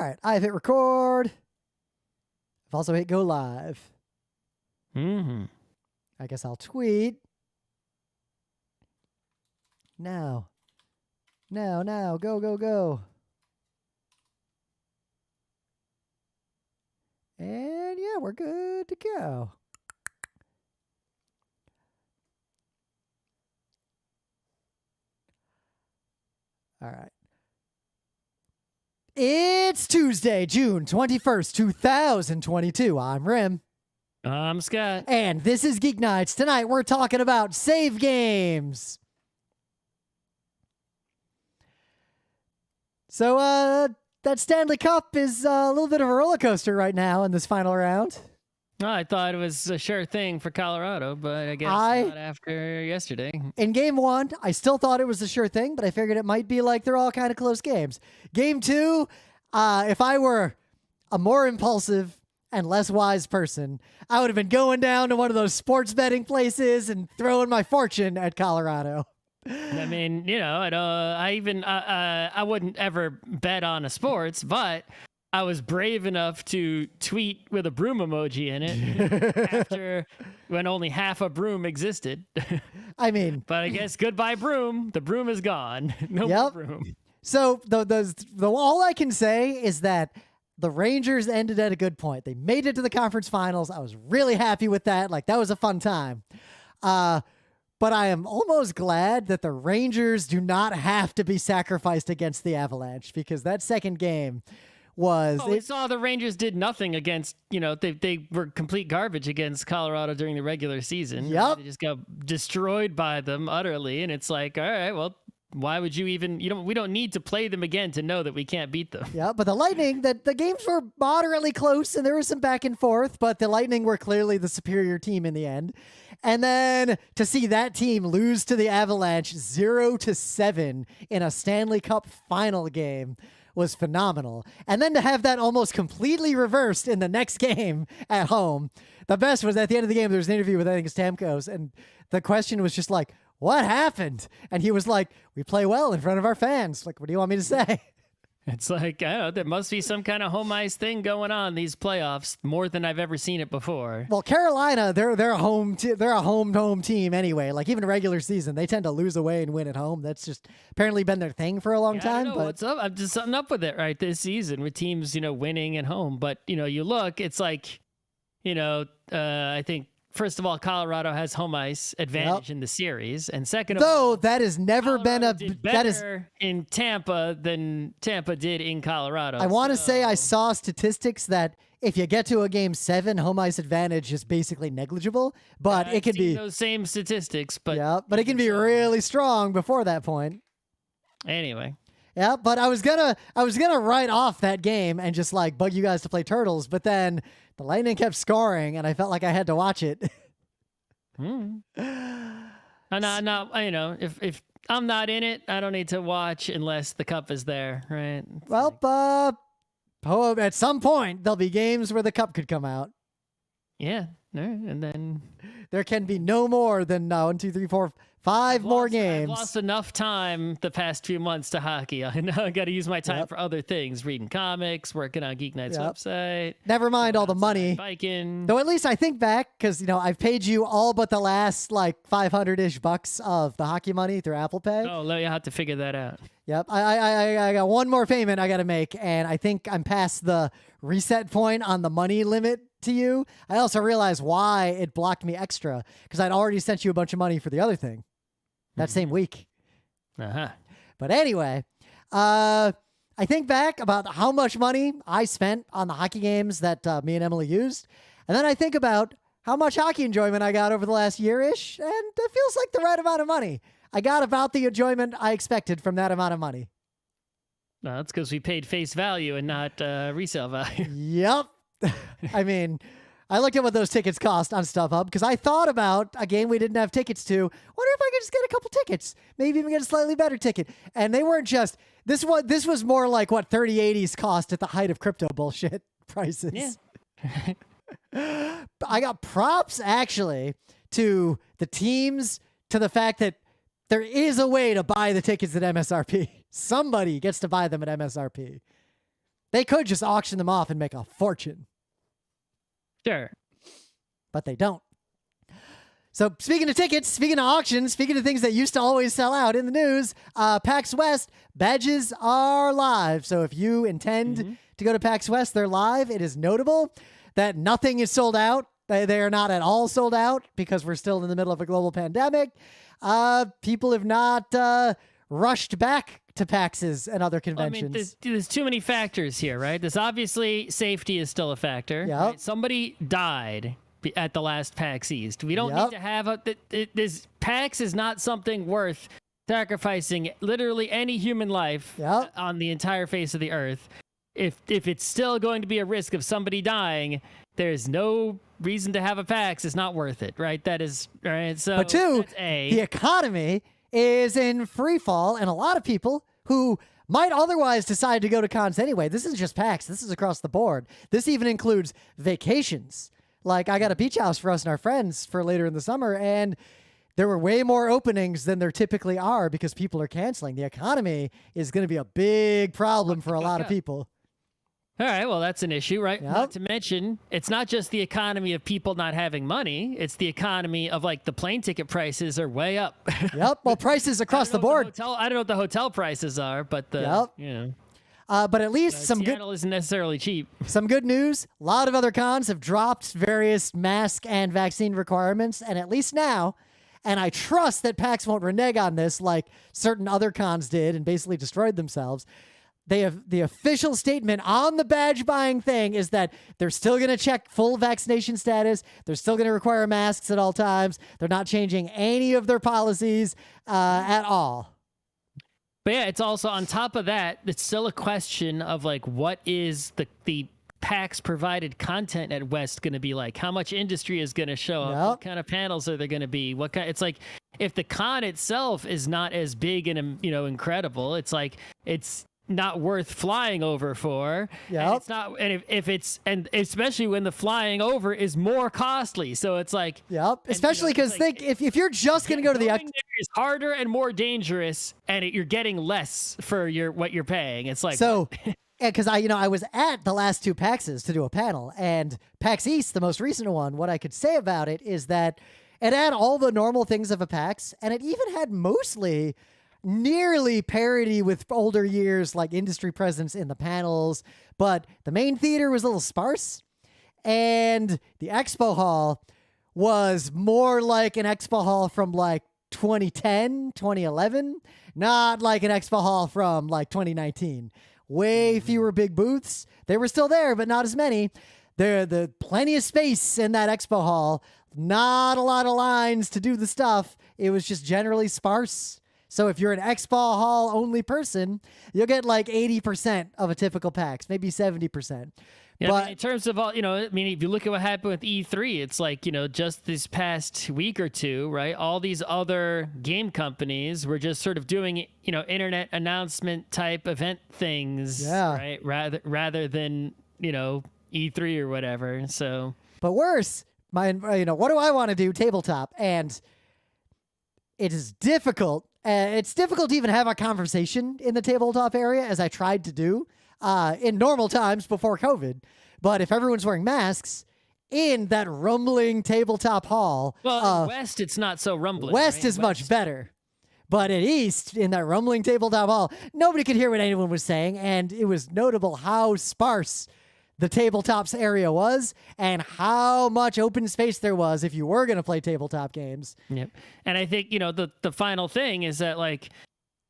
right, I've hit record. I've also hit go live. Mm-hmm. I guess I'll tweet. Now. Go, go, go. And yeah, we're good to go. All right. It's Tuesday, June 21st, 2022. I'm Rim. I'm Scott. And this is Geek Nights. Tonight we're talking about save games. So, that Stanley Cup is a little bit of a roller coaster right now in this final round. Oh, I thought it was a sure thing for Colorado, but I guess not after yesterday. In game one, I still thought it was a sure thing, but I figured it might be like they're all kind of close games. Game two, if I were a more impulsive and less wise person, I would have been going down to one of those sports betting places and throwing my fortune at Colorado. I mean, you know, I wouldn't ever bet on a sports, but I was brave enough to tweet with a broom emoji in it after when only half a broom existed. I mean, but I guess goodbye broom. The broom is gone. No more broom. So the all I can say is that the Rangers ended at a good point. They made it to the conference finals. I was really happy with that. Like, that was a fun time. But I am almost glad that the Rangers do not have to be sacrificed against the Avalanche, because that second game was... we saw the Rangers did nothing against, you know, they were complete garbage against Colorado during the regular season. Yep. They just got destroyed by them utterly. And it's like, all right, well, why would you even, we don't need to play them again to know that we can't beat them. Yeah, but the Lightning, the games were moderately close and there was some back and forth, but the Lightning were clearly the superior team in the end. And then to see that team lose to the Avalanche 0-7 in a Stanley Cup final game was phenomenal. And then to have that almost completely reversed in the next game at home. The best was at the end of the game, there was an interview with, I think, Stamkos, and the question was just like, what happened? And he was like, we play well in front of our fans. Like, what do you want me to say? It's like, I don't know, there must be some kind of home ice thing going on these playoffs, more than I've ever seen it before. Well, Carolina, they're a home team anyway. Like, even regular season, they tend to lose away and win at home. That's just apparently been their thing for a long time. I don't know what's up. I'm just something up with it right this season with teams, winning at home. But you look, it's like, I think. First of all, Colorado has home ice advantage in the series, and second of all, that has never Colorado been did better in Tampa than Tampa did in Colorado. I want to say I saw statistics that if you get to a game 7, home ice advantage is basically negligible, but it can be those same statistics, but but it can be really strong before that point. Anyway. Yeah, but I was gonna write off that game and just like bug you guys to play Turtles, but then the Lightning kept scoring, and I felt like I had to watch it. And if I'm not in it, I don't need to watch unless the cup is there, right? At some point there'll be games where the cup could come out. Yeah, and then there can be no more than 1, 2, 3, 4, 5 more games. I've lost enough time the past few months to hockey. I know I got to use my time for other things, reading comics, working on GeekNights website. Never mind all the money. Biking. Though at least I think back, because I've paid you all but the last like 500-ish bucks of the hockey money through Apple Pay. Oh, you have to figure that out. Yep, I got one more payment I got to make, and I think I'm past the reset point on the money limit to you. I also realized why it blocked me extra, because I'd already sent you a bunch of money for the other thing that same week. But anyway, I think back about how much money I spent on the hockey games that me and Emily used, and then I think about how much hockey enjoyment I got over the last year-ish, and it feels like the right amount of money. I got about the enjoyment I expected from that amount of money. No, that's because we paid face value and not resale value. Yep. I mean, I looked at what those tickets cost on StubHub because I thought about a game we didn't have tickets to. Wonder if I could just get a couple tickets, maybe even get a slightly better ticket. And they weren't just this was more like what 3080s cost at the height of crypto bullshit prices. Yeah. I got props actually to the teams, to the fact that there is a way to buy the tickets at MSRP. Somebody gets to buy them at MSRP. They could just auction them off and make a fortune, Sure. but they don't. So speaking of tickets, speaking of auctions, speaking of things that used to always sell out in the news, PAX West badges are live. So if you intend to go to PAX West, they're live. It is notable that nothing is sold out. They are not at all sold out because we're still in the middle of a global pandemic. People have not rushed back to PAXs and other conventions. I mean, there's too many factors here, right? There's obviously safety is still a factor. Yep. Right? Somebody died at the last PAX East. We don't need to have this PAX is not something worth sacrificing literally any human life on the entire face of the earth. If it's still going to be a risk of somebody dying, there's no reason to have a PAX. It's not worth it, right? That is right. So, but two, that's A. The economy is in free fall, and a lot of people who might otherwise decide to go to cons anyway. This isn't just PAX. This is across the board. This even includes vacations. Like, I got a beach house for us and our friends for later in the summer, and there were way more openings than there typically are because people are canceling. The economy is going to be a big problem for a lot of people. All right, well, that's an issue, right? Yep. Not to mention, it's not just the economy of people not having money. It's the economy of, like, the plane ticket prices are way up. Yep, well, prices across the board. I don't know what the hotel prices are, but but at least Seattle isn't necessarily cheap. Some good news. A lot of other cons have dropped various mask and vaccine requirements, and at least now, and I trust that PAX won't renege on this like certain other cons did and basically destroyed themselves. They have the official statement on the badge buying thing is that they're still going to check full vaccination status. They're still going to require masks at all times. They're not changing any of their policies at all. But yeah, it's also on top of that, it's still a question of like, what is the PAX provided content at West going to be like? How much industry is going to show up? What kind of panels are there going to be? What kind? It's like, if the con itself is not as big and incredible, it's like it's not worth flying over for. Yeah. And it's not, and if it's, and especially when the flying over is more costly. So it's like, especially because if you're just going to go to the it's harder and more dangerous, and you're getting less for what you're paying. It's like, so because I was at the last two PAXs to do a panel, and PAX East, the most recent one, what I could say about it is that it had all the normal things of a PAX, and it even had mostly nearly parity with older years, like industry presence in the panels, but the main theater was a little sparse, and the expo hall was more like an expo hall from like 2010, 2011, not like an expo hall from like 2019. Way fewer big booths. They were still there, but not as many. There plenty of space in that expo hall. Not a lot of lines to do the stuff. It was just generally sparse. So if you're an expo hall only person, you'll get like 80% of a typical PAX, maybe 70%. Yeah, but I mean, in terms of all, if you look at what happened with E3, it's like, just this past week or two, right? All these other game companies were just sort of doing, internet announcement type event things, right? Rather than, E3 or whatever. So, but worse, what do I want to do? Tabletop. And it is difficult. It's difficult to even have a conversation in the tabletop area, as I tried to do in normal times before COVID. But if everyone's wearing masks in that rumbling tabletop hall... Well, in West, it's not so rumbling. West is much better. But at East, in that rumbling tabletop hall, nobody could hear what anyone was saying, and it was notable how sparse the tabletops area was and how much open space there was if you were going to play tabletop games. Yep. And I think, the final thing is that, like,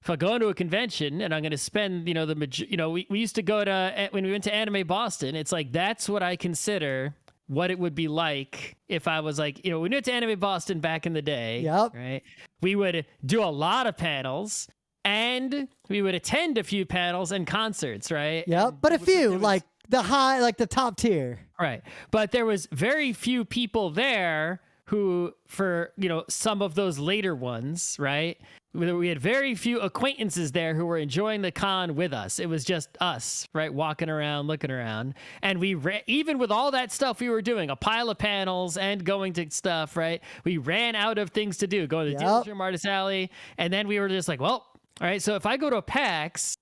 if I go into a convention and I'm going to spend, we used to go to, when we went to Anime Boston, it's like, that's what I consider what it would be like if I was like, we went to Anime Boston back in the day, right? We would do a lot of panels and we would attend a few panels and concerts, right? Yep. But a few, like the top tier. Right. But there was very few people there who, for, some of those later ones, right? We had very few acquaintances there who were enjoying the con with us. It was just us, right? Walking around, looking around. And even with all that stuff we were doing, a pile of panels and going to stuff, right? We ran out of things to do, going to the Dealer's Room, Artist Alley. And then we were just like, well, all right, so if I go to a PAX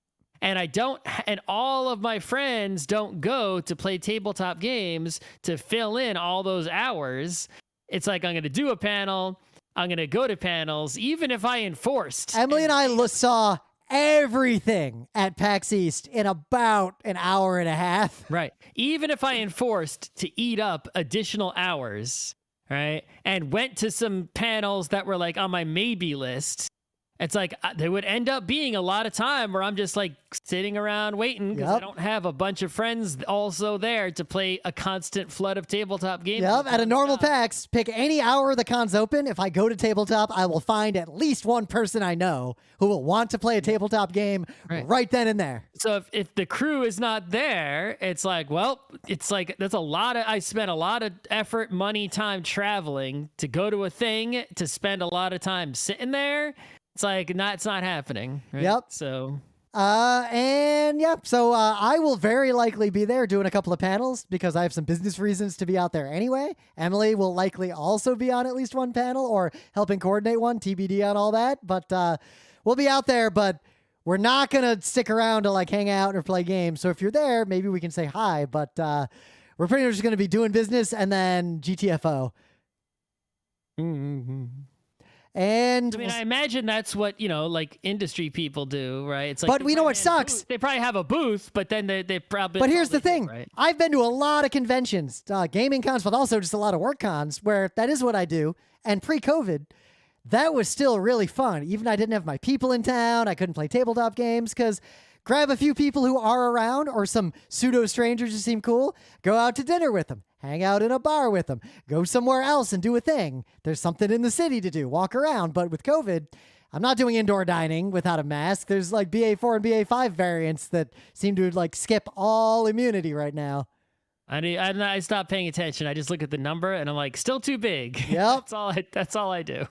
and and all of my friends don't go to play tabletop games to fill in all those hours. It's like, I'm going to do a panel. I'm going to go to panels, even if I enforced. Emily and I saw everything at PAX East in about an hour and a half. Right. Even if I enforced to eat up additional hours, right, and went to some panels that were like on my maybe list, it's like there would end up being a lot of time where I'm just like sitting around waiting because I don't have a bunch of friends also there to play a constant flood of tabletop games. Yep, at a normal PAX, pick any hour the con's open. If I go to tabletop, I will find at least one person I know who will want to play a tabletop game right then and there. So if the crew is not there, it's like, well, it's like that's a lot of, I spent a lot of effort, money, time traveling to go to a thing, to spend a lot of time sitting there. It's like, it's not happening. Right? Yep. So, so I will very likely be there doing a couple of panels because I have some business reasons to be out there anyway. Emily will likely also be on at least one panel or helping coordinate one, TBD on all that. But we'll be out there, but we're not going to stick around to like hang out or play games. So if you're there, maybe we can say hi, but we're pretty much just going to be doing business and then GTFO. Mm-hmm. And I mean, I imagine that's what, like industry people do, right? It's like, but we know what sucks. They probably have a booth, but then they probably. But here's the thing: right? I've been to a lot of conventions, gaming cons, but also just a lot of work cons where that is what I do. And pre-COVID, that was still really fun. Even I didn't have my people in town. I couldn't play tabletop games because grab a few people who are around or some pseudo strangers who seem cool. Go out to dinner with them. Hang out in a bar with them, go somewhere else and do a thing. There's something in the city to do, walk around. But with COVID, I'm not doing indoor dining without a mask. There's like BA4 and BA5 variants that seem to like skip all immunity right now. I stopped paying attention. I just look at the number and I'm like, still too big. Yep. That's all I do.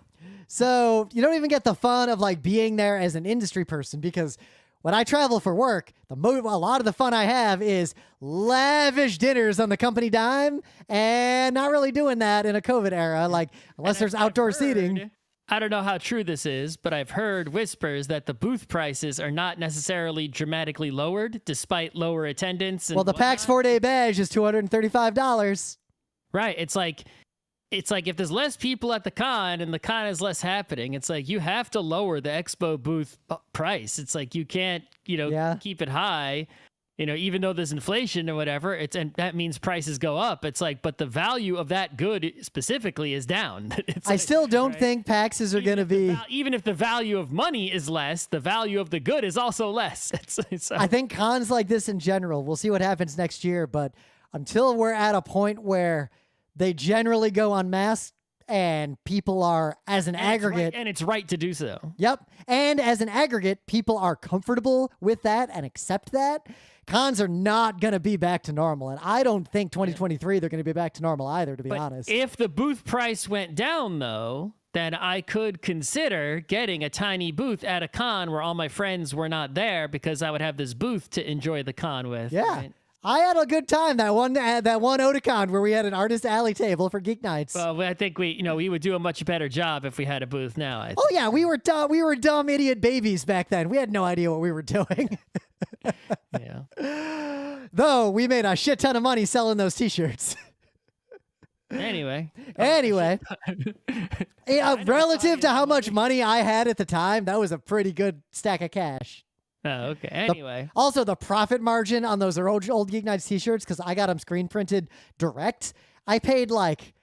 So you don't even get the fun of like being there as an industry person because when I travel for work, a lot of the fun I have is lavish dinners on the company dime and not really doing that in a COVID era, like unless there's outdoor seating. I don't know how true this is, but I've heard whispers that the booth prices are not necessarily dramatically lowered despite lower attendance. And well, the PAX 4-day badge is $235. Right. It's like if there's less people at the con and the con is less happening, it's like you have to lower the expo booth price. It's like you can't, keep it high, even though there's inflation or whatever. And that means prices go up. It's like, but the value of that good specifically is down. I still don't think PAXs are going to be. Even if the value of money is less, the value of the good is also less. I think cons like this in general, we'll see what happens next year. But until we're at a point where they generally go unmasked and people are, as an aggregate. And it's right to do so. Yep. And as an aggregate, people are comfortable with that and accept that. Cons are not going to be back to normal. And I don't think 2023 they're going to be back to normal either, to be honest. If the booth price went down, though, then I could consider getting a tiny booth at a con where all my friends were not there because I would have this booth to enjoy the con with. Yeah. Right? I had a good time that one Otakon where we had an artist alley table for Geek Nights. Well, I think we would do a much better job if we had a booth now. Oh yeah, we were dumb idiot babies back then. We had no idea what we were doing. Yeah. Though we made a shit ton of money selling those T-shirts. Anyway, relative to how much money I had at the time, that was a pretty good stack of cash. Oh, okay. Anyway. Also, the profit margin on those old Geek Nights T-shirts, because I got them screen printed direct, I paid like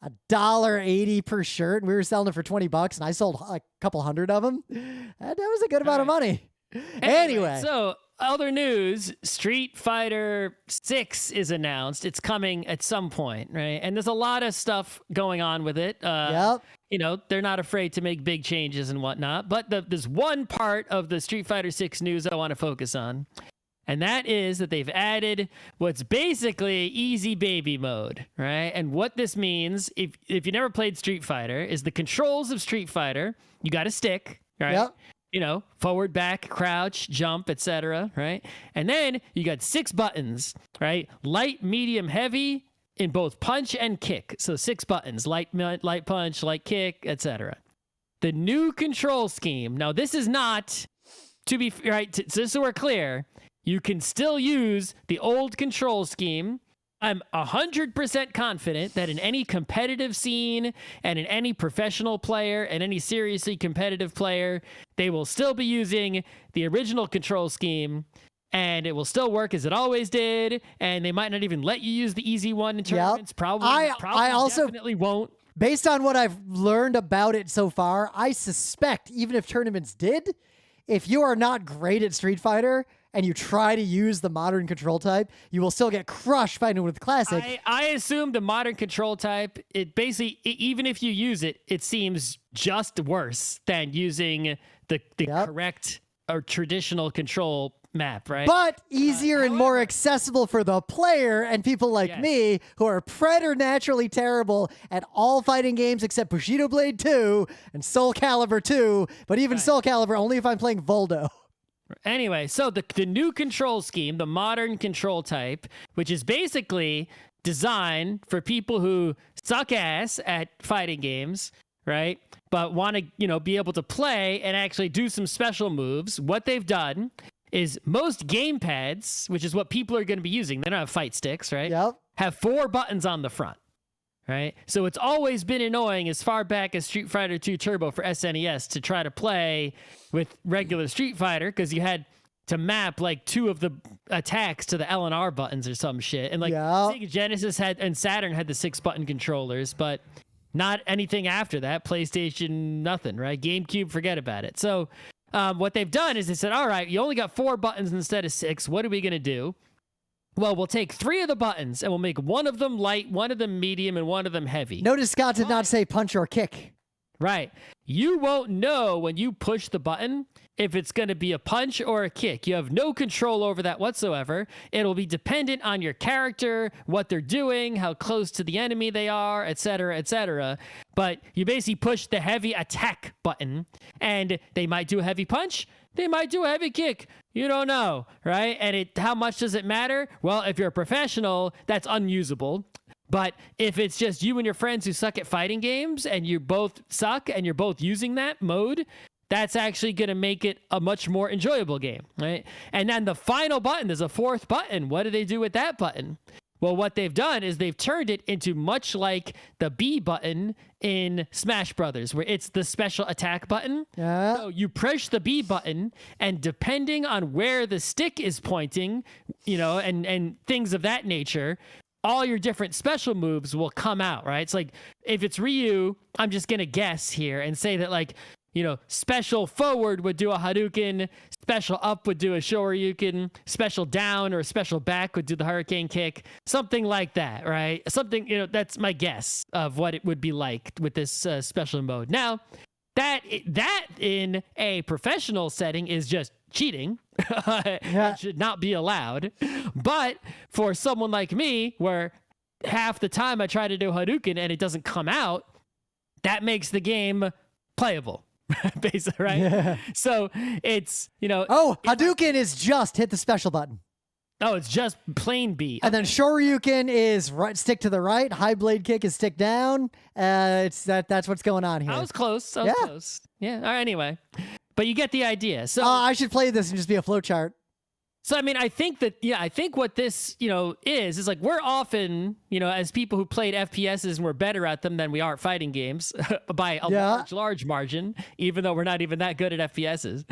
$1.80 per shirt, and we were selling it for $20, and I sold like a couple hundred of them. That was a good amount of money. Anyway. So, other news, Street Fighter 6 is announced. It's coming at some point, right? And there's a lot of stuff going on with it. Yep. They're not afraid to make big changes and whatnot. But there's one part of the Street Fighter 6 news I want to focus on. And that is that they've added what's basically easy baby mode, right? And what this means, if you never played Street Fighter, is the controls of Street Fighter, you got a stick, right? Yep. Forward, back, crouch, jump, etc., right? And then you got 6 buttons, right? Light, medium, heavy in both punch and kick. So 6 buttons, light punch, light kick, etc. The new control scheme. Now, this is not to be right, just so we're clear, you can still use the old control scheme. I'm 100% confident that in any competitive scene and in any professional player and any seriously competitive player, they will still be using the original control scheme, and it will still work as it always did. And they might not even let you use the easy one in tournaments. Probably I also definitely won't. Based on what I've learned about it so far, I suspect even if tournaments did, if you are not great at Street Fighter and you try to use the modern control type, you will still get crushed fighting with Classic. I assume the modern control type, it basically, even if you use it, it seems just worse than using the correct or traditional control map, right? But easier and more accessible for the player and people like me who are preternaturally terrible at all fighting games except Bushido Blade 2 and Soul Calibur 2, but even Soul Calibur only if I'm playing Voldo. Anyway, so the new control scheme, the modern control type, which is basically designed for people who suck ass at fighting games, right? But want to, be able to play and actually do some special moves. What they've done is most gamepads, which is what people are going to be using, they don't have fight sticks, right? Yep. Have 4 buttons on the front, right? So it's always been annoying as far back as Street Fighter 2 Turbo for SNES to try to play with regular Street Fighter because you had to map like 2 of the attacks to the L and R buttons or some shit. And like Sega Genesis and Saturn had the 6-button controllers, but not anything after that. PlayStation, nothing, right? GameCube, forget about it. So what they've done is they said, all right, you only got 4 buttons instead of 6. What are we going to do? Well, we'll take 3 of the buttons and we'll make one of them light, one of them medium, and one of them heavy. Notice Scott did not say punch or kick. Right. You won't know when you push the button if it's going to be a punch or a kick. You have no control over that whatsoever. It'll be dependent on your character, what they're doing, how close to the enemy they are, etc., etc. But you basically push the heavy attack button, and they might do a heavy punch. They might do a heavy kick. You don't know, right? And how much does it matter? Well, if you're a professional, that's unusable. But if it's just you and your friends who suck at fighting games and you both suck and you're both using that mode, that's actually going to make it a much more enjoyable game, right? And then the final button, there's a 4th button. What do they do with that button? Well, what they've done is they've turned it into much like the B button in Smash Brothers, where it's the special attack button. Yeah. So you push the B button, and depending on where the stick is pointing, and things of that nature, all your different special moves will come out, right? It's like, if it's Ryu, I'm just going to guess here and say that, like, special forward would do a Hadouken, special up would do a Shoryuken, special down or special back would do the Hurricane Kick, something like that, right? Something, that's my guess of what it would be like with this special mode. Now, that in a professional setting is just cheating. It should not be allowed. But for someone like me, where half the time I try to do Hadouken and it doesn't come out, that makes the game playable. Basically, right? Yeah. So it's, Hadouken is just hit the special button. Oh, it's just plain B. And then Shoryuken is stick to the right. High blade kick is stick down. That's what's going on here. I was close. Close. Yeah. All right, anyway. But you get the idea. So I should play this and just be a flowchart. So, I mean, I think what this, is like, we're often, as people who played FPSs and we're better at them than we are at fighting games by a large margin, even though we're not even that good at FPSs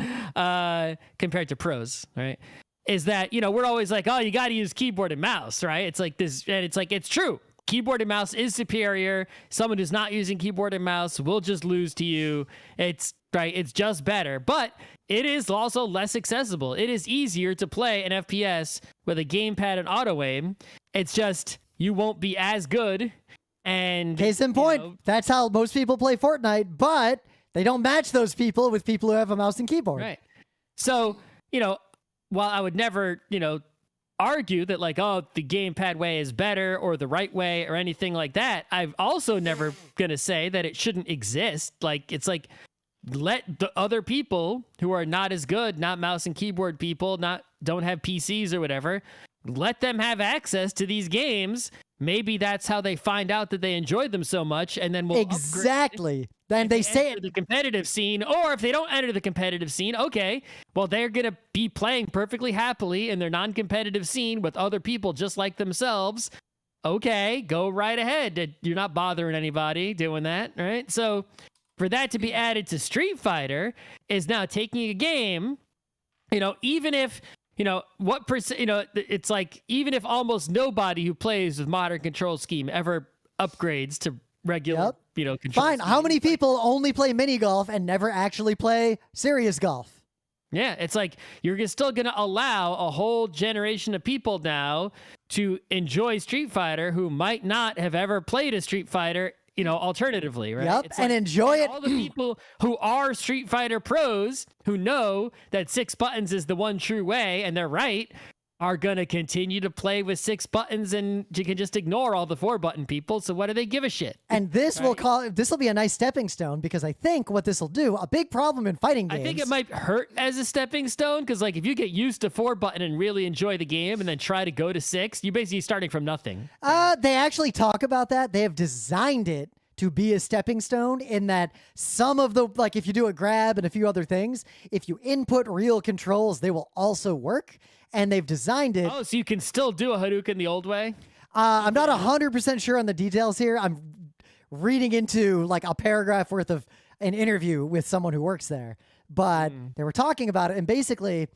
compared to pros, right? Is that, we're always like, oh, you got to use keyboard and mouse, right? It's like this, and it's like, it's true. Keyboard and mouse is superior. Someone who's not using keyboard and mouse will just lose to you. It's just better. But it is also less accessible. It is easier to play an FPS with a gamepad and auto aim. It's just you won't be as good. And case in point, that's how most people play Fortnite, but they don't match those people with people who have a mouse and keyboard. Right. So, while I would never, argue that like, oh, the gamepad way is better or the right way or anything like that, I've also never gonna say that it shouldn't exist. Like, it's like, let the other people who are not as good, not mouse and keyboard people, don't have PCs or whatever, let them have access to these games maybe that's how they find out that they enjoyed them so much, and then we'll exactly. Then they say enter the competitive scene, or if they don't enter the competitive scene, okay, well, they're going to be playing perfectly happily in their non-competitive scene with other people just like themselves. Okay, go right ahead. You're not bothering anybody doing that, right? So for that to be added to Street Fighter is now taking a game, even if, what percent, it's like, even if almost nobody who plays with modern control scheme ever upgrades to regular, control Fine. scheme. How many people only play mini golf and never actually play serious golf? Yeah, it's like you're still going to allow a whole generation of people now to enjoy Street Fighter who might not have ever played a Street Fighter, alternatively, right? Yep, It's and enjoy it. All the people who are Street Fighter pros who know that 6 buttons is the one true way, and they're right, are going to continue to play with 6 buttons, and you can just ignore all the 4-button people. So what do they give a shit? And this will be a nice stepping stone, because I think what this will do, a big problem in fighting games. I think it might hurt as a stepping stone, because like if you get used to 4-button and really enjoy the game and then try to go to 6, you're basically starting from nothing. They actually talk about that. They have designed it to be a stepping stone, in that some of the, like if you do a grab and a few other things, if you input real controls, they will also work. And they've designed it. Oh, so you can still do a Hadouken the old way? I'm not 100% sure on the details here. I'm reading into like a paragraph worth of an interview with someone who works there. But they were talking about it, and basically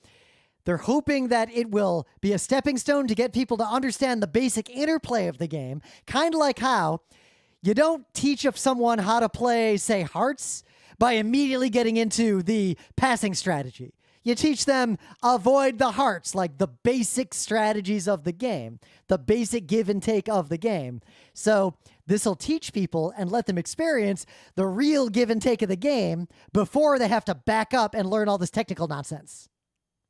they're hoping that it will be a stepping stone to get people to understand the basic interplay of the game. Kind of like how you don't teach someone how to play, say, hearts by immediately getting into the passing strategy. You teach them avoid the hearts, like the basic strategies of the game, the basic give and take of the game. So this will teach people and let them experience the real give and take of the game before they have to back up and learn all this technical nonsense.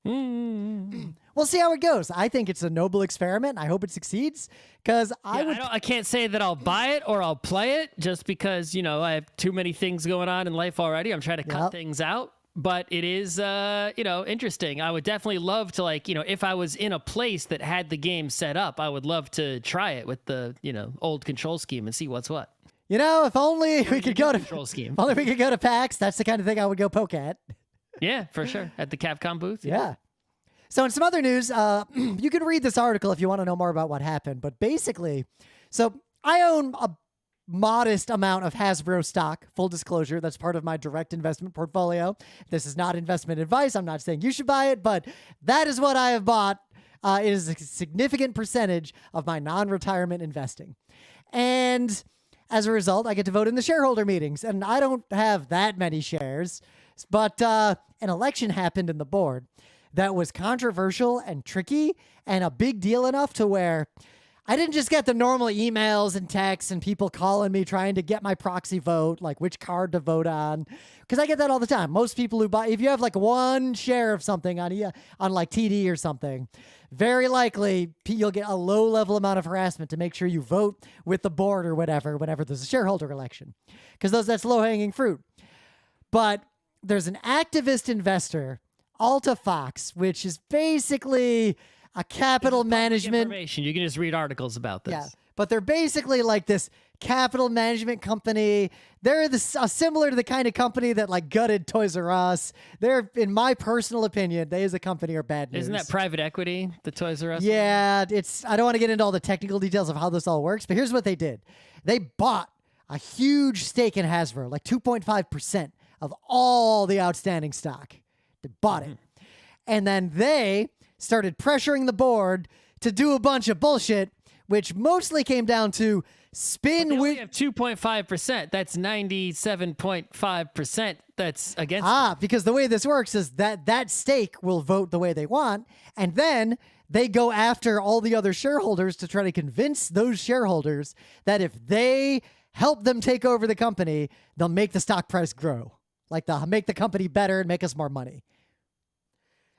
We'll see how it goes. I think it's a noble experiment. I hope it succeeds, because I can't say that I'll buy it or I'll play it just because, I have too many things going on in life already. I'm trying to cut things out. But it is, interesting. I would definitely love to, if I was in a place that had the game set up, I would love to try it with the, old control scheme and see what's what. If only we could go to control scheme. If only we could go to PAX. That's the kind of thing I would go poke at. Yeah, for sure. At the Capcom booth. Yeah. So in some other news, you can read this article if you want to know more about what happened. But basically, so I own a modest amount of Hasbro stock, full disclosure. That's part of my direct investment portfolio. This is not investment advice. I'm not saying you should buy it, but that is what I have bought. It is a significant percentage of my non-retirement investing. And as a result, I get to vote in the shareholder meetings. And I don't have that many shares, but an election happened in the board that was controversial and tricky and a big deal enough to where I didn't just get the normal emails and texts and people calling me trying to get my proxy vote, like which card to vote on, because I get that all the time. Most people who buy, if you have like one share of something on like TD or something, very likely you'll get a low level amount of harassment to make sure you vote with the board or whatever whenever there's a shareholder election, because that's low hanging fruit. But there's an activist investor, Alta Fox, which is basically a capital management information. You can just read articles about this. Yeah, but they're basically like this capital management company. They're similar to the kind of company that like gutted Toys R Us. They're, in my personal opinion, they as a company are bad news. Isn't that private equity, the Toys R Us? Yeah, I don't want to get into all the technical details of how this all works, but here's what they did. They bought a huge stake in Hasbro, like 2.5% of all the outstanding stock. They bought it. And then they started pressuring the board to do a bunch of bullshit, which mostly came down to spin with. Have 2.5%. That's 97.5%. That's against. Because the way this works is that stake will vote the way they want, and then they go after all the other shareholders to try to convince those shareholders that if they help them take over the company, they'll make the stock price grow. Like they'll make the company better and make us more money.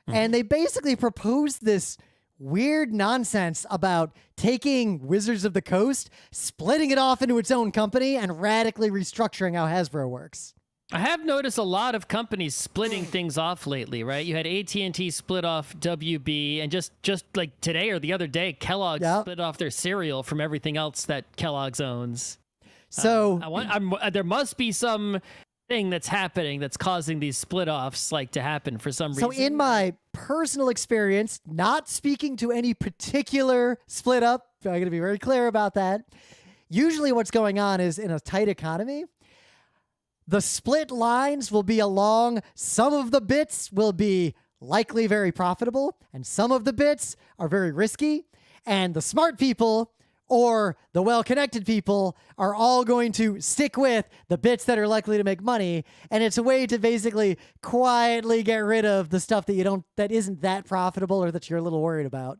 And they basically proposed this weird nonsense about taking Wizards of the Coast, splitting it off into its own company, and radically restructuring how Hasbro works. I have noticed a lot of companies splitting things off lately, right? You had AT&T split off WB, and just like today or the other day, Kellogg's split off their cereal from everything else that Kellogg's owns. So there must be some thing that's happening that's causing these split offs like to happen for some reason. So in my personal experience, not speaking to any particular split up, I'm going to be very clear about that. Usually what's going on is in a tight economy, the split lines will be along, some of the bits will be likely very profitable, and some of the bits are very risky, and the smart people or the well-connected people are all going to stick with the bits that are likely to make money, and it's a way to basically quietly get rid of the stuff that isn't that profitable or that you're a little worried about.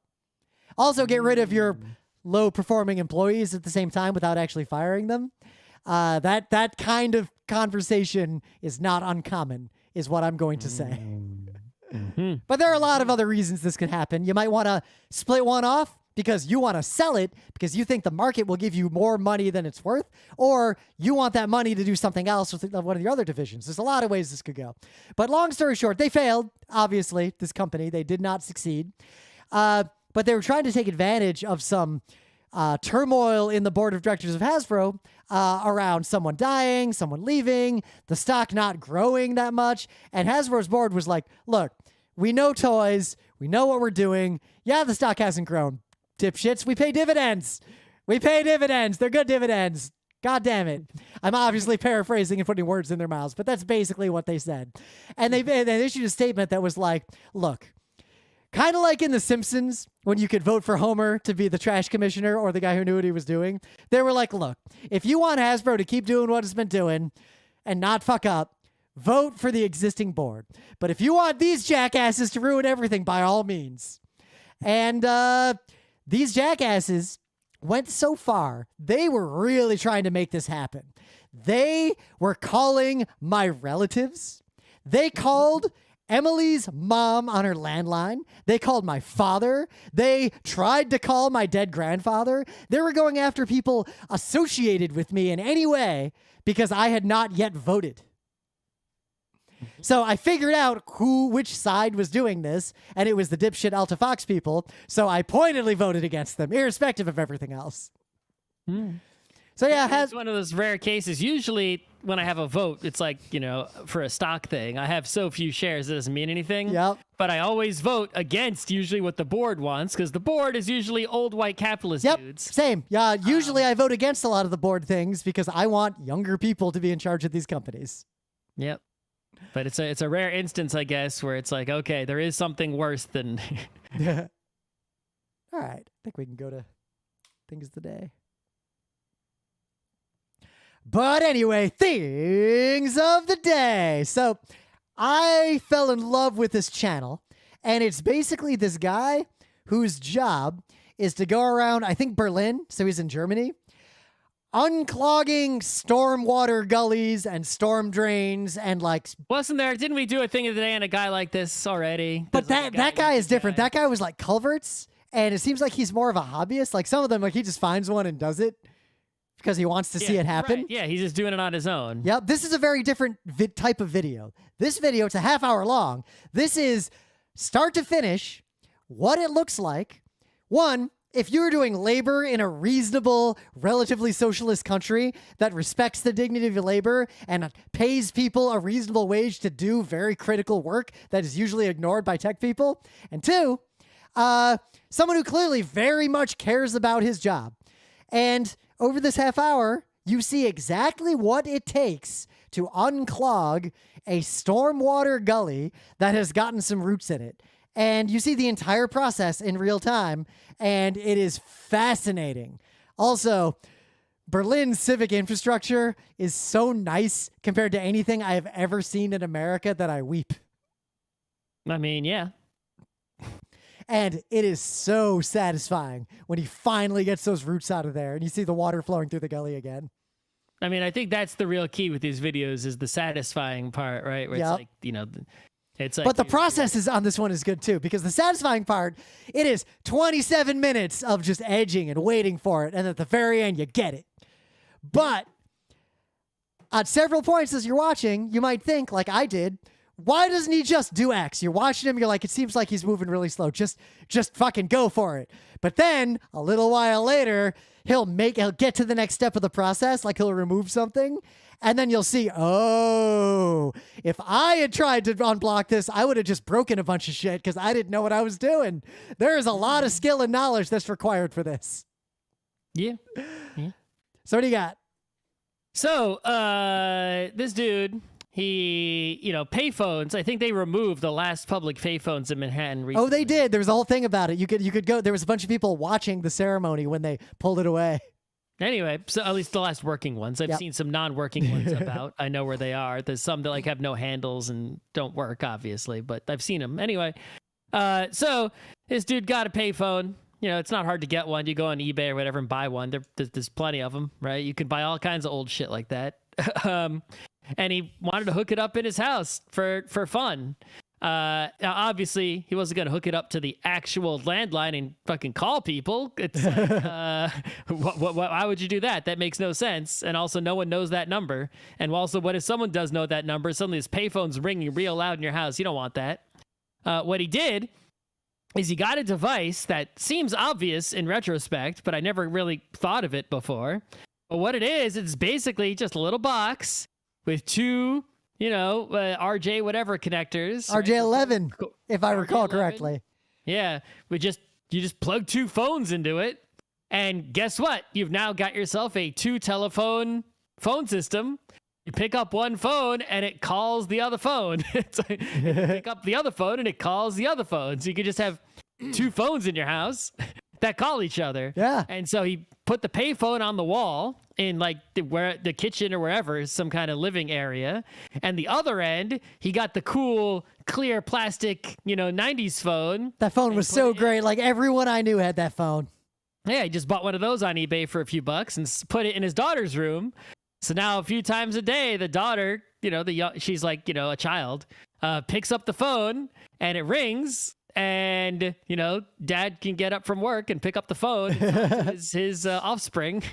Also get rid of your low-performing employees at the same time without actually firing them. That kind of conversation is not uncommon, is what I'm going to say. But there are a lot of other reasons this could happen. You might want to split one off because you want to sell it because you think the market will give you more money than it's worth, or you want that money to do something else with one of your other divisions. There's a lot of ways this could go. But long story short, they failed, obviously, this company. They did not succeed. But they were trying to take advantage of some turmoil in the board of directors of Hasbro around someone dying, someone leaving, the stock not growing that much. And Hasbro's board was like, look, we know toys. We know what we're doing. Yeah, the stock hasn't grown. Dipshits, we pay dividends. We pay dividends. They're good dividends. God damn it. I'm obviously paraphrasing and putting words in their mouths, but that's basically what they said. And they issued a statement that was like, look, kind of like in The Simpsons, when you could vote for Homer to be the trash commissioner or the guy who knew what he was doing. They were like, look, if you want Hasbro to keep doing what it's been doing and not fuck up, vote for the existing board. But if you want these jackasses to ruin everything, by all means. And these jackasses went so far, they were really trying to make this happen. They were calling my relatives. They called Emily's mom on her landline. They called my father. They tried to call my dead grandfather. They were going after people associated with me in any way because I had not yet voted. So I figured out which side was doing this, and it was the dipshit Alta Fox people. So I pointedly voted against them, irrespective of everything else. So yeah, it's one of those rare cases. Usually when I have a vote, it's like, for a stock thing. I have so few shares, it doesn't mean anything. Yep. But I always vote against usually what the board wants, because the board is usually old white capitalist dudes. Same. Yeah, usually I vote against a lot of the board things because I want younger people to be in charge of these companies. Yep. But it's a rare instance, I guess, where it's like, okay, there is something worse than... All right. I think we can go to Things of the Day. But anyway, Things of the Day. So I fell in love with this channel, and it's basically this guy whose job is to go around, I think Berlin, so he's in Germany, unclogging stormwater gullies and storm drains and didn't we do a Thing of the Day on a guy like this already? But that guy is different. That guy was like culverts, and it seems like he's more of a hobbyist. Like some of them, he just finds one and does it because he wants to see it happen. Right. Yeah, he's just doing it on his own. Yep. This is a very different type of video. This video, it's a half hour long. This is start to finish what it looks like. One, if you're doing labor in a reasonable, relatively socialist country that respects the dignity of your labor and pays people a reasonable wage to do very critical work that is usually ignored by tech people. And two, someone who clearly very much cares about his job. And over this half hour, you see exactly what it takes to unclog a stormwater gully that has gotten some roots in it. And you see the entire process in real time, and it is fascinating. Also, Berlin's civic infrastructure is so nice compared to anything I have ever seen in America that I weep. I mean, yeah. And it is so satisfying when he finally gets those roots out of there and you see the water flowing through the gully again. I mean, I think that's the real key with these videos is the satisfying part, right? Where it's like, it's like, but the process is on this one is good too, because the satisfying part, it is 27 minutes of just edging and waiting for it. And at the very end, you get it. But at several points as you're watching, you might think, like I did, why doesn't he just do X? You're watching him, you're like, it seems like he's moving really slow. Just fucking go for it. But then a little while later, he'll get to the next step of the process, like he'll remove something, and then you'll see, oh, if I had tried to unblock this, I would have just broken a bunch of shit because I didn't know what I was doing. There is a lot of skill and knowledge that's required for this. Yeah. So what do you got? So, this dude, he, payphones, I think they removed the last public payphones in Manhattan recently. Oh, they did. There was a whole thing about it. You could go. There was a bunch of people watching the ceremony when they pulled it away. Anyway, so at least the last working ones. I've seen some non-working ones about. I know where they are. There's some that have no handles and don't work, obviously, but I've seen them. Anyway, so this dude got a payphone. It's not hard to get one. You go on eBay or whatever and buy one. There's plenty of them, right? You can buy all kinds of old shit like that. And he wanted to hook it up in his house for fun. Now, obviously, he wasn't going to hook it up to the actual landline and fucking call people. It's like, why would you do that? That makes no sense. And also, no one knows that number. And also, what if someone does know that number? Suddenly, his payphone's ringing real loud in your house. You don't want that. What he did is he got a device that seems obvious in retrospect, but I never really thought of it before. But what it is, it's basically just a little box with two, RJ whatever connectors. RJ11, if I recall RJ11. correctly. Yeah, you just plug two phones into it, and guess what? You've now got yourself a 2-telephone phone system. You pick up one phone and it calls the other phone. It's like, you pick up the other phone and it calls the other phone. So you could just have two phones in your house that call each other. Yeah. And so he put the payphone on the wall in like the kitchen or wherever, some kind of living area. And the other end, he got the cool, clear plastic, 90s phone. That phone was so great. Like everyone I knew had that phone. Yeah, he just bought one of those on eBay for a few bucks and put it in his daughter's room. So now a few times a day, the daughter, she's like, a child, picks up the phone and it rings and, dad can get up from work and pick up the phone and his offspring.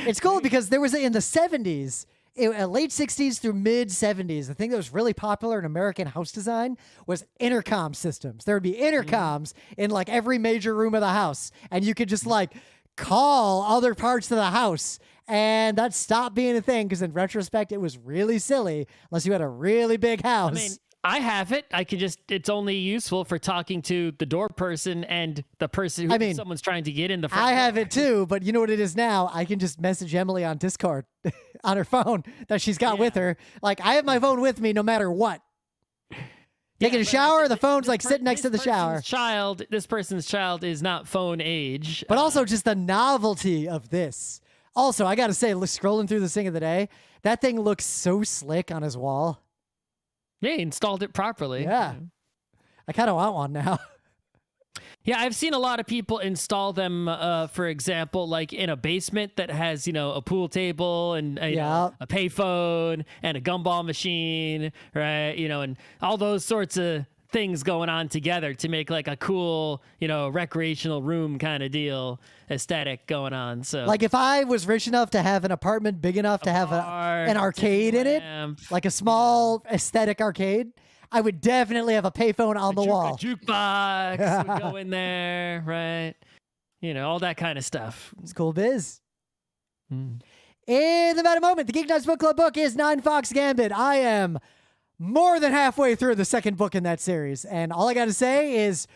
It's cool because there was in the 70s, late 60s through mid 70s, the thing that was really popular in American house design was intercom systems. There would be intercoms in like every major room of the house. And you could just like call other parts of the house. And that stopped being a thing because in retrospect, it was really silly unless you had a really big house. I mean, I have it. I could it's only useful for talking to the door person and the person who someone's trying to get in the front door. have it too, but you know what it is now? I can just message Emily on Discord on her phone that she's got with her. Like, I have my phone with me no matter what. Taking a shower, the phone's like sitting next to the shower. This person's child is not phone age. But also just the novelty of this. Also, I got to say, scrolling through this thing of the day, that thing looks so slick on his wall. Yeah, he installed it properly. Yeah. I kind of want one now. Yeah, I've seen a lot of people install them, for example, like in a basement that has, a pool table and a payphone and a gumball machine, right? And all those sorts of things going on together to make like a cool, recreational room kind of deal aesthetic going on. So like if I was rich enough to have an apartment big enough to have an arcade in it, like a small aesthetic arcade, I would definitely have a payphone on the wall. A jukebox would go in there, right? All that kind of stuff. It's cool biz. In the meta moment, the GeekNights Book Club book is 9 Fox Gambit. I am more than halfway through the second book in that series. And all I got to say is,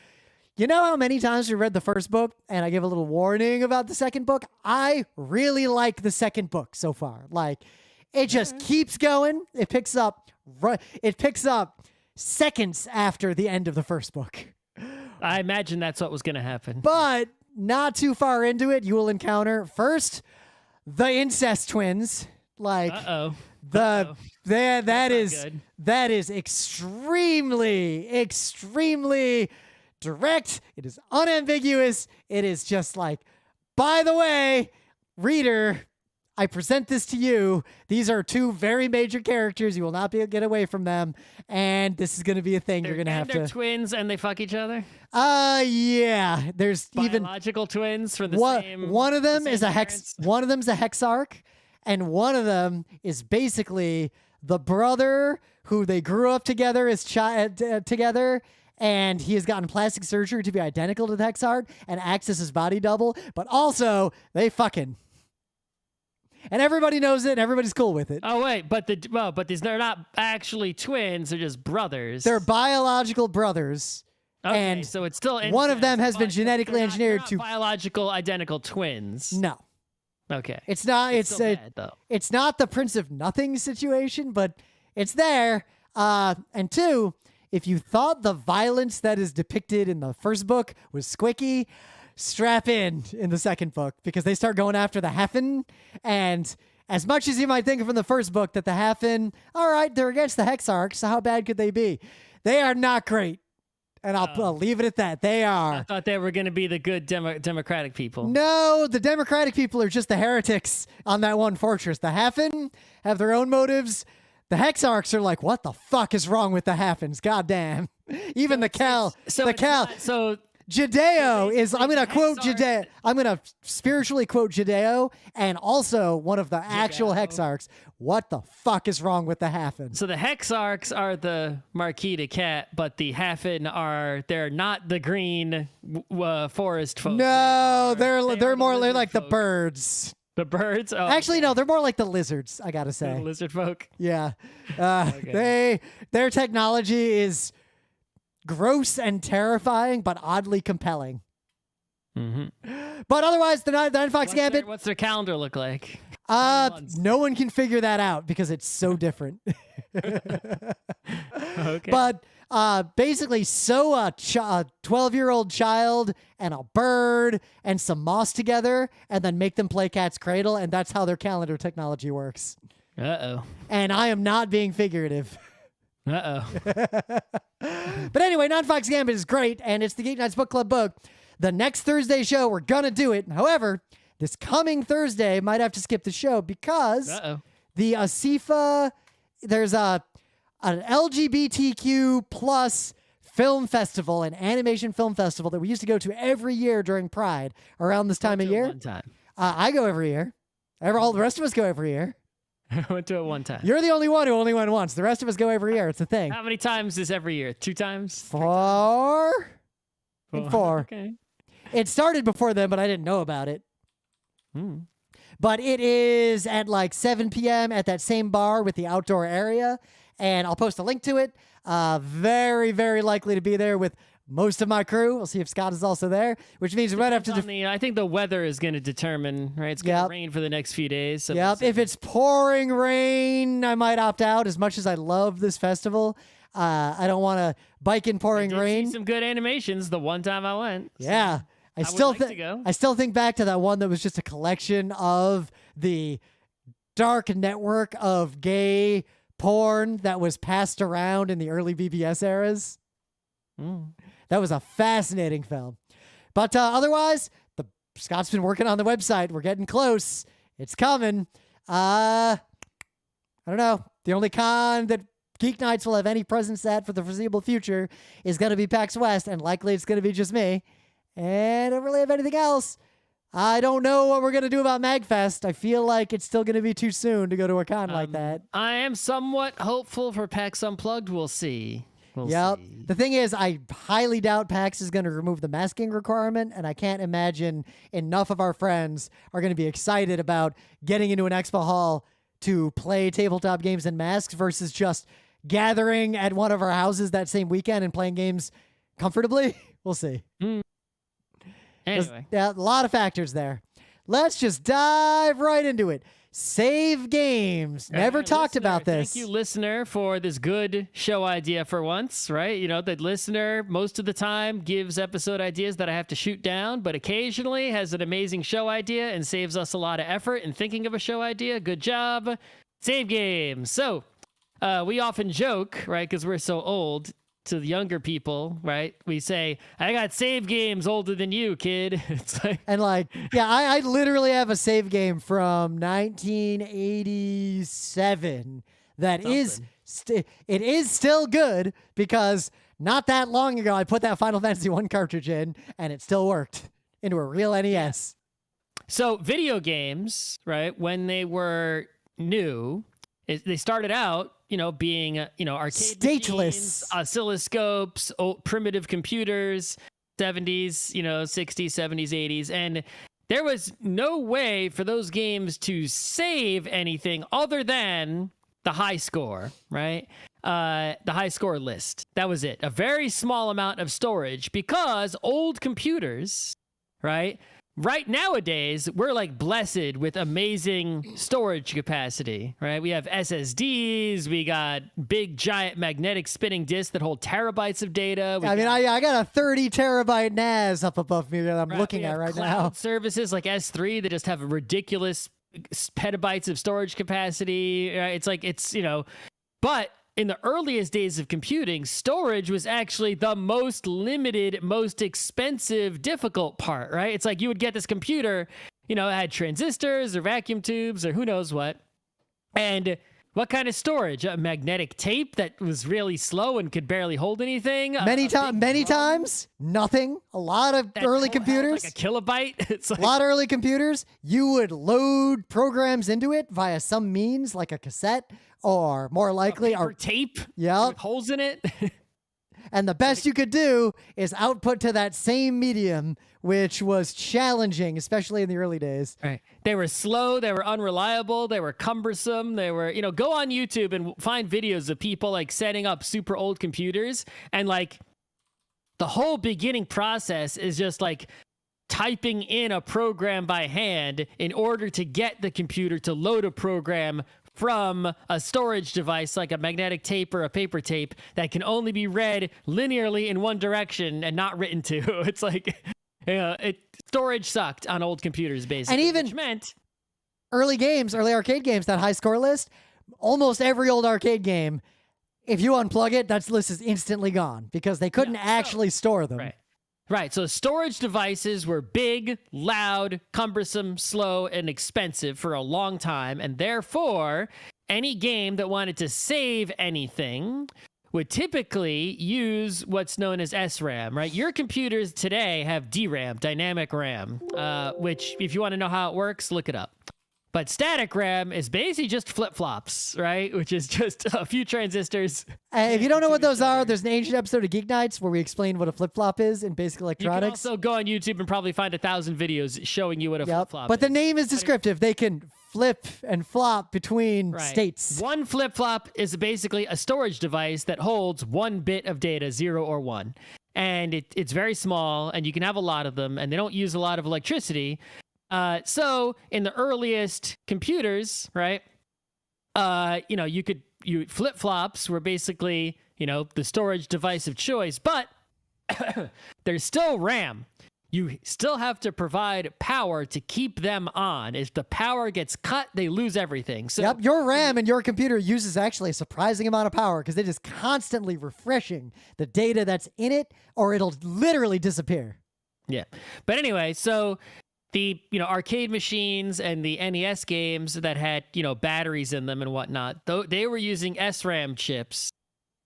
you know how many times we read the first book and I give a little warning about the second book? I really like the second book so far. Like, it just keeps going. It picks up seconds after the end of the first book. I imagine that's what was going to happen. But not too far into it, you will encounter first the Incest Twins. Like, that is extremely direct. It is unambiguous. It is just like, by the way, reader, I present this to you. These are two very major characters. You will not be able to get away from them. And this is going to be a thing you're going to have to... They're twins and they fuck each other? Yeah. There's biological twins for the same... One of them is a Hexarch. and one of them is basically the brother who they grew up together as together, and he has gotten plastic surgery to be identical to the Hexarch and acts as his body double, but also they fucking. And everybody knows it, and everybody's cool with it. Oh wait, but they're not actually twins; they're just brothers. They're biological brothers. Okay, and so it's still incest, one of them has been genetically engineered they're to not biological identical twins. No, Okay, it's not. It's still bad, though. It's not the Prince of Nothing situation, but it's there. And two, if you thought the violence that is depicted in the first book was squicky, strap in the second book, because they start going after the Hafen. And as much as you might think from the first book that the Hafen, all right, they're against the Hexarch, so how bad could they be? They are not great. And I'll leave it at that. They are. I thought they were going to be the good democratic people. No, the democratic people are just the heretics on that one fortress. The Hafen have their own motives. The Hexarchs are like, what the fuck is wrong with the Hafens? God damn. Even the Cal. Judeo is, I'm going to quote Judeo. I'm going to spiritually quote Judeo, and also one of the actual Hexarchs. What the fuck is wrong with the Hafen? So the Hexarchs are the Marquis de Cat, but the Hafen they're not the green forest folk. No, they're more like the birds. The birds? Oh, actually, no, they're more like the lizards, I gotta say. The lizard folk? Yeah. Okay. Their technology is gross and terrifying, but oddly compelling. Mm-hmm. But otherwise, the Nine Fox Gambit. What's their calendar look like? No one can figure that out because it's so different. Okay. But basically, sew a 12-year-old child and a bird and some moss together, and then make them play Cat's Cradle, and that's how their calendar technology works. Uh-oh. And I am not being figurative. Uh-oh. But anyway, Non-Fox Gambit is great, and it's the GeekNights Book Club book. The next Thursday show, we're going to do it. However, this coming Thursday, might have to skip the show because the ASIFA, there's an LGBTQ plus film festival, an animation film festival that we used to go to every year during Pride around this time of year. One time. I go every year. All the rest of us go every year. I went to it one time. You're the only one who only went once. The rest of us go every year. It's a thing. How many times is every year? 2 times? 4? I think 4. Okay. It started before then, but I didn't know about it. But it is at like 7 p.m. at that same bar with the outdoor area, and I'll post a link to it. Very, very likely to be there with most of my crew. We'll see if Scott is also there, which means we might have to. I think the weather is going to determine, right? It's going to rain for the next few days. So If it's pouring rain, I might opt out. As much as I love this festival, I don't want to bike in pouring rain. See some good animations the one time I went. So. Yeah. I still think back to that one that was just a collection of the dark network of gay porn that was passed around in the early BBS eras. That was a fascinating film. But otherwise, Scott's been working on the website. We're getting close. It's coming. I don't know. The only con that Geek Nights will have any presence at for the foreseeable future is going to be PAX West, and likely it's going to be just me. And I don't really have anything else. I don't know what we're going to do about MagFest. I feel like it's still going to be too soon to go to a con like that. I am somewhat hopeful for PAX Unplugged. We'll see. See. The thing is, I highly doubt PAX is going to remove the masking requirement, and I can't imagine enough of our friends are going to be excited about getting into an expo hall to play tabletop games in masks versus just gathering at one of our houses that same weekend and playing games comfortably. We'll see. Anyway. A lot of factors there. Let's just dive right into it. Save games. Never talked about this. Thank you, listener, for this good show idea for once, right? You know, the listener most of the time gives episode ideas that I have to shoot down, but occasionally has an amazing show idea and saves us a lot of effort in thinking of a show idea. Good job. Save games. So we often joke, right, because we're so old, to the younger people, right? We say, I got save games older than you, kid. It's like, and like, yeah, I literally have a save game from 1987 that is it is still good because not that long ago I put that Final Fantasy 1 cartridge in and it still worked into a real NES. So video games, right, when they were new, they started out, being, arcade Stateless. machines, oscilloscopes, primitive computers, 70s, 60s, 70s, 80s. And there was no way for those games to save anything other than the high score, right? The high score list. That was it. A very small amount of storage because old computers, right? Right nowadays, we're like blessed with amazing storage capacity, right? We have SSDs, we got big giant magnetic spinning disks that hold terabytes of data. I got a 30 terabyte NAS up above me that I'm looking at right cloud now. Services like S3 that just have a ridiculous petabytes of storage capacity. Right? But in the earliest days of computing, storage was actually the most limited, most expensive, difficult part, right? It's like you would get this computer, it had transistors or vacuum tubes or who knows what. And what kind of storage? A magnetic tape that was really slow and could barely hold anything? Many times, nothing. A lot of early computers. Like a kilobyte. It's like a lot of early computers, you would load programs into it via some means, like a cassette, or more likely a tape with holes in it. And the best you could do is output to that same medium, which was challenging, especially in the early days. Right. They were slow. They were unreliable. They were cumbersome. They were, go on YouTube and find videos of people like setting up super old computers. And like the whole beginning process is just like typing in a program by hand in order to get the computer to load a program from a storage device like a magnetic tape or a paper tape that can only be read linearly in one direction and not written to. It's like, storage sucked on old computers, basically. And even which meant early arcade games, that high score list, almost every old arcade game, if you unplug it, that list is instantly gone because they couldn't actually store them. Right. So storage devices were big, loud, cumbersome, slow, and expensive for a long time. And therefore, any game that wanted to save anything would typically use what's known as SRAM, right? Your computers today have DRAM, dynamic RAM, which if you want to know how it works, look it up. But static RAM is basically just flip-flops, right? Which is just a few transistors. If you don't know what those are, there's an ancient episode of GeekNights where we explain what a flip-flop is in basic electronics. You can also go on YouTube and probably find 1,000 videos showing you what a flip-flop is. But the name is descriptive. They can flip and flop between states. One flip-flop is basically a storage device that holds one bit of data, 0 or 1. And it's very small, and you can have a lot of them, and they don't use a lot of electricity. So in the earliest computers, right, flip-flops were basically, the storage device of choice, but there's still RAM. You still have to provide power to keep them on. If the power gets cut, they lose everything. So your RAM and your computer uses actually a surprising amount of power because it is constantly refreshing the data that's in it, or it'll literally disappear. Yeah. But anyway, so the arcade machines and the NES games that had batteries in them and whatnot, they were using SRAM chips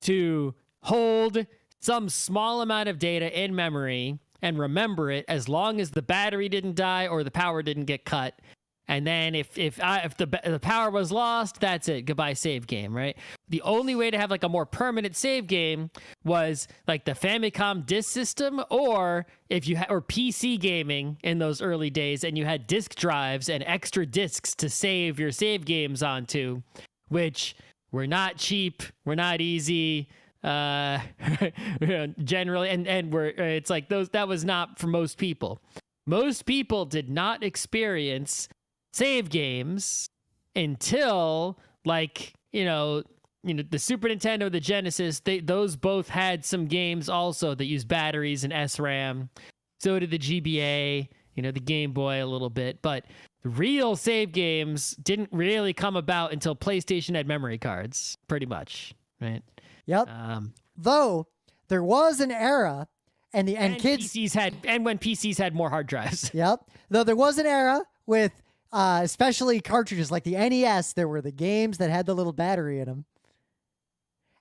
to hold some small amount of data in memory and remember it as long as the battery didn't die or the power didn't get cut. And then if the power was lost, that's it. Goodbye, save game, right? The only way to have like a more permanent save game was like the Famicom disk system, or or PC gaming in those early days, and you had disk drives and extra disks to save your save games onto, which were not cheap, were not easy, generally, and it's like that was not for most people. Most people did not experience save games until like the Super Nintendo, the Genesis. Those both had some games also that used batteries and SRAM. So did the GBA, the Game Boy a little bit, but the real save games didn't really come about until PlayStation had memory cards, pretty much, right? Yep. Though there was an era, and when PCs had more hard drives. Yep. Though there was an era with especially cartridges like the NES, there were the games that had the little battery in them.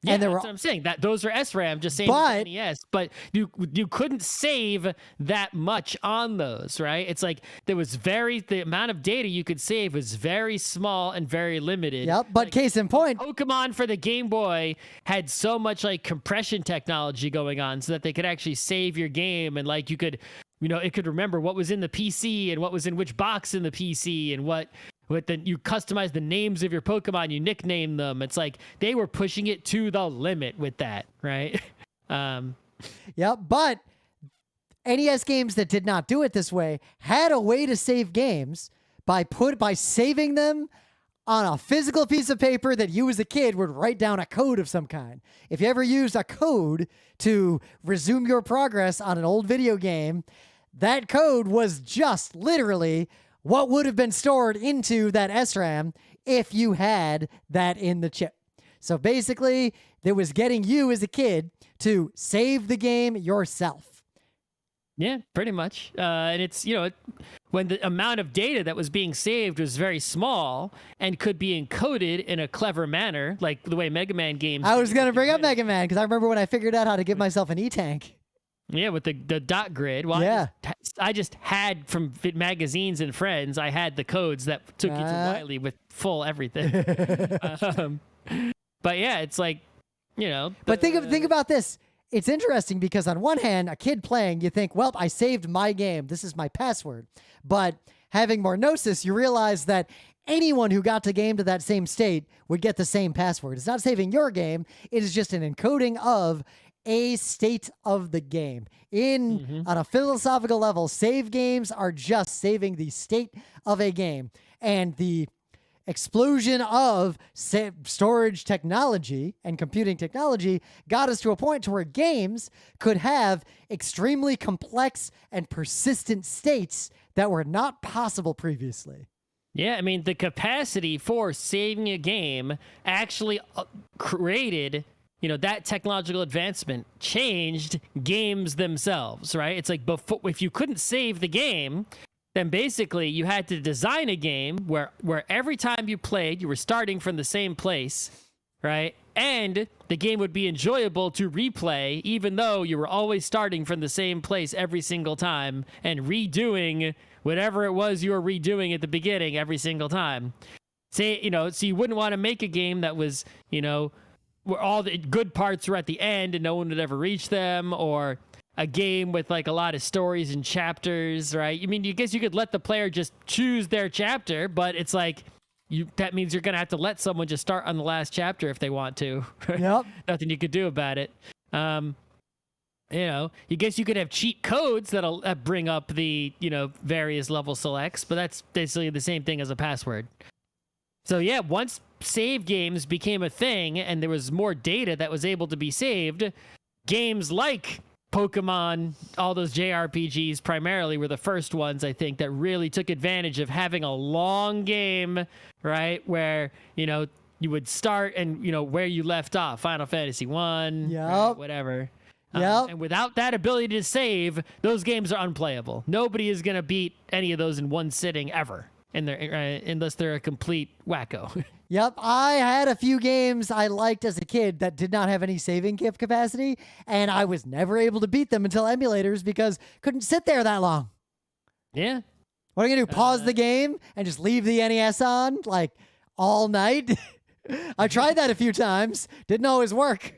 Yeah, and there that's were what I'm saying. That those are SRAM, just same But- as NES, but you couldn't save that much on those, right? It's like the amount of data you could save was very small and very limited. Yep, but Like, case in point, Pokemon for the Game Boy had so much like compression technology going on so that they could actually save your game, and like you could, it could remember what was in the PC and what was in which box in the PC, and you customize the names of your Pokemon, you nickname them. It's like they were pushing it to the limit with that, right? yep, but NES games that did not do it this way had a way to save games by saving them on a physical piece of paper that you as a kid would write down a code of some kind. If you ever used a code to resume your progress on an old video game, that code was just literally what would have been stored into that SRAM if you had that in the chip. So basically, it was getting you as a kid to save the game yourself. Yeah, pretty much. And it's, when the amount of data that was being saved was very small and could be encoded in a clever manner, like the way Mega Man games. I was going to bring up Mega Man because I remember when I figured out how to give myself an E-Tank. Yeah, with the dot grid. Well, yeah. I just had from magazines and friends, I had the codes that took you to Wily with full everything. But yeah, it's like, But think about this. It's interesting because on one hand, a kid playing, you think, well, I saved my game. This is my password. But having more gnosis, you realize that anyone who got the game to that same state would get the same password. It's not saving your game. It is just an encoding of a state of the game. On a philosophical level, save games are just saving the state of a game. And the explosion of storage technology and computing technology got us to a point to where games could have extremely complex and persistent states that were not possible previously. Yeah, I mean, the capacity for saving a game actually created, that technological advancement changed games themselves, right? It's like before, if you couldn't save the game, then basically you had to design a game where every time you played, you were starting from the same place, right? And the game would be enjoyable to replay, even though you were always starting from the same place every single time and redoing whatever it was you were redoing at the beginning every single time. So you wouldn't want to make a game that was, where all the good parts were at the end and no one would ever reach them, or a game with like a lot of stories and chapters, right? I mean, you guess you could let the player just choose their chapter, but it's like that means you're going to have to let someone just start on the last chapter if they want to. Yep. Nothing you could do about it. You guess you could have cheat codes that'll bring up the, various level selects, but that's basically the same thing as a password. So yeah, once save games became a thing and there was more data that was able to be saved, games like Pokemon, all those JRPGs primarily were the first ones, I think, that really took advantage of having a long game, right? Where, you would start and, where you left off, Final Fantasy 1, Yep. right, whatever. Yep. And without that ability to save, those games are unplayable. Nobody is going to beat any of those in one sitting ever, unless they're a complete wacko. Yep, I had a few games I liked as a kid that did not have any saving capacity, and I was never able to beat them until emulators because couldn't sit there that long. Yeah. What are you going to do, pause the game and just leave the NES on, like, all night? I tried that a few times. Didn't always work.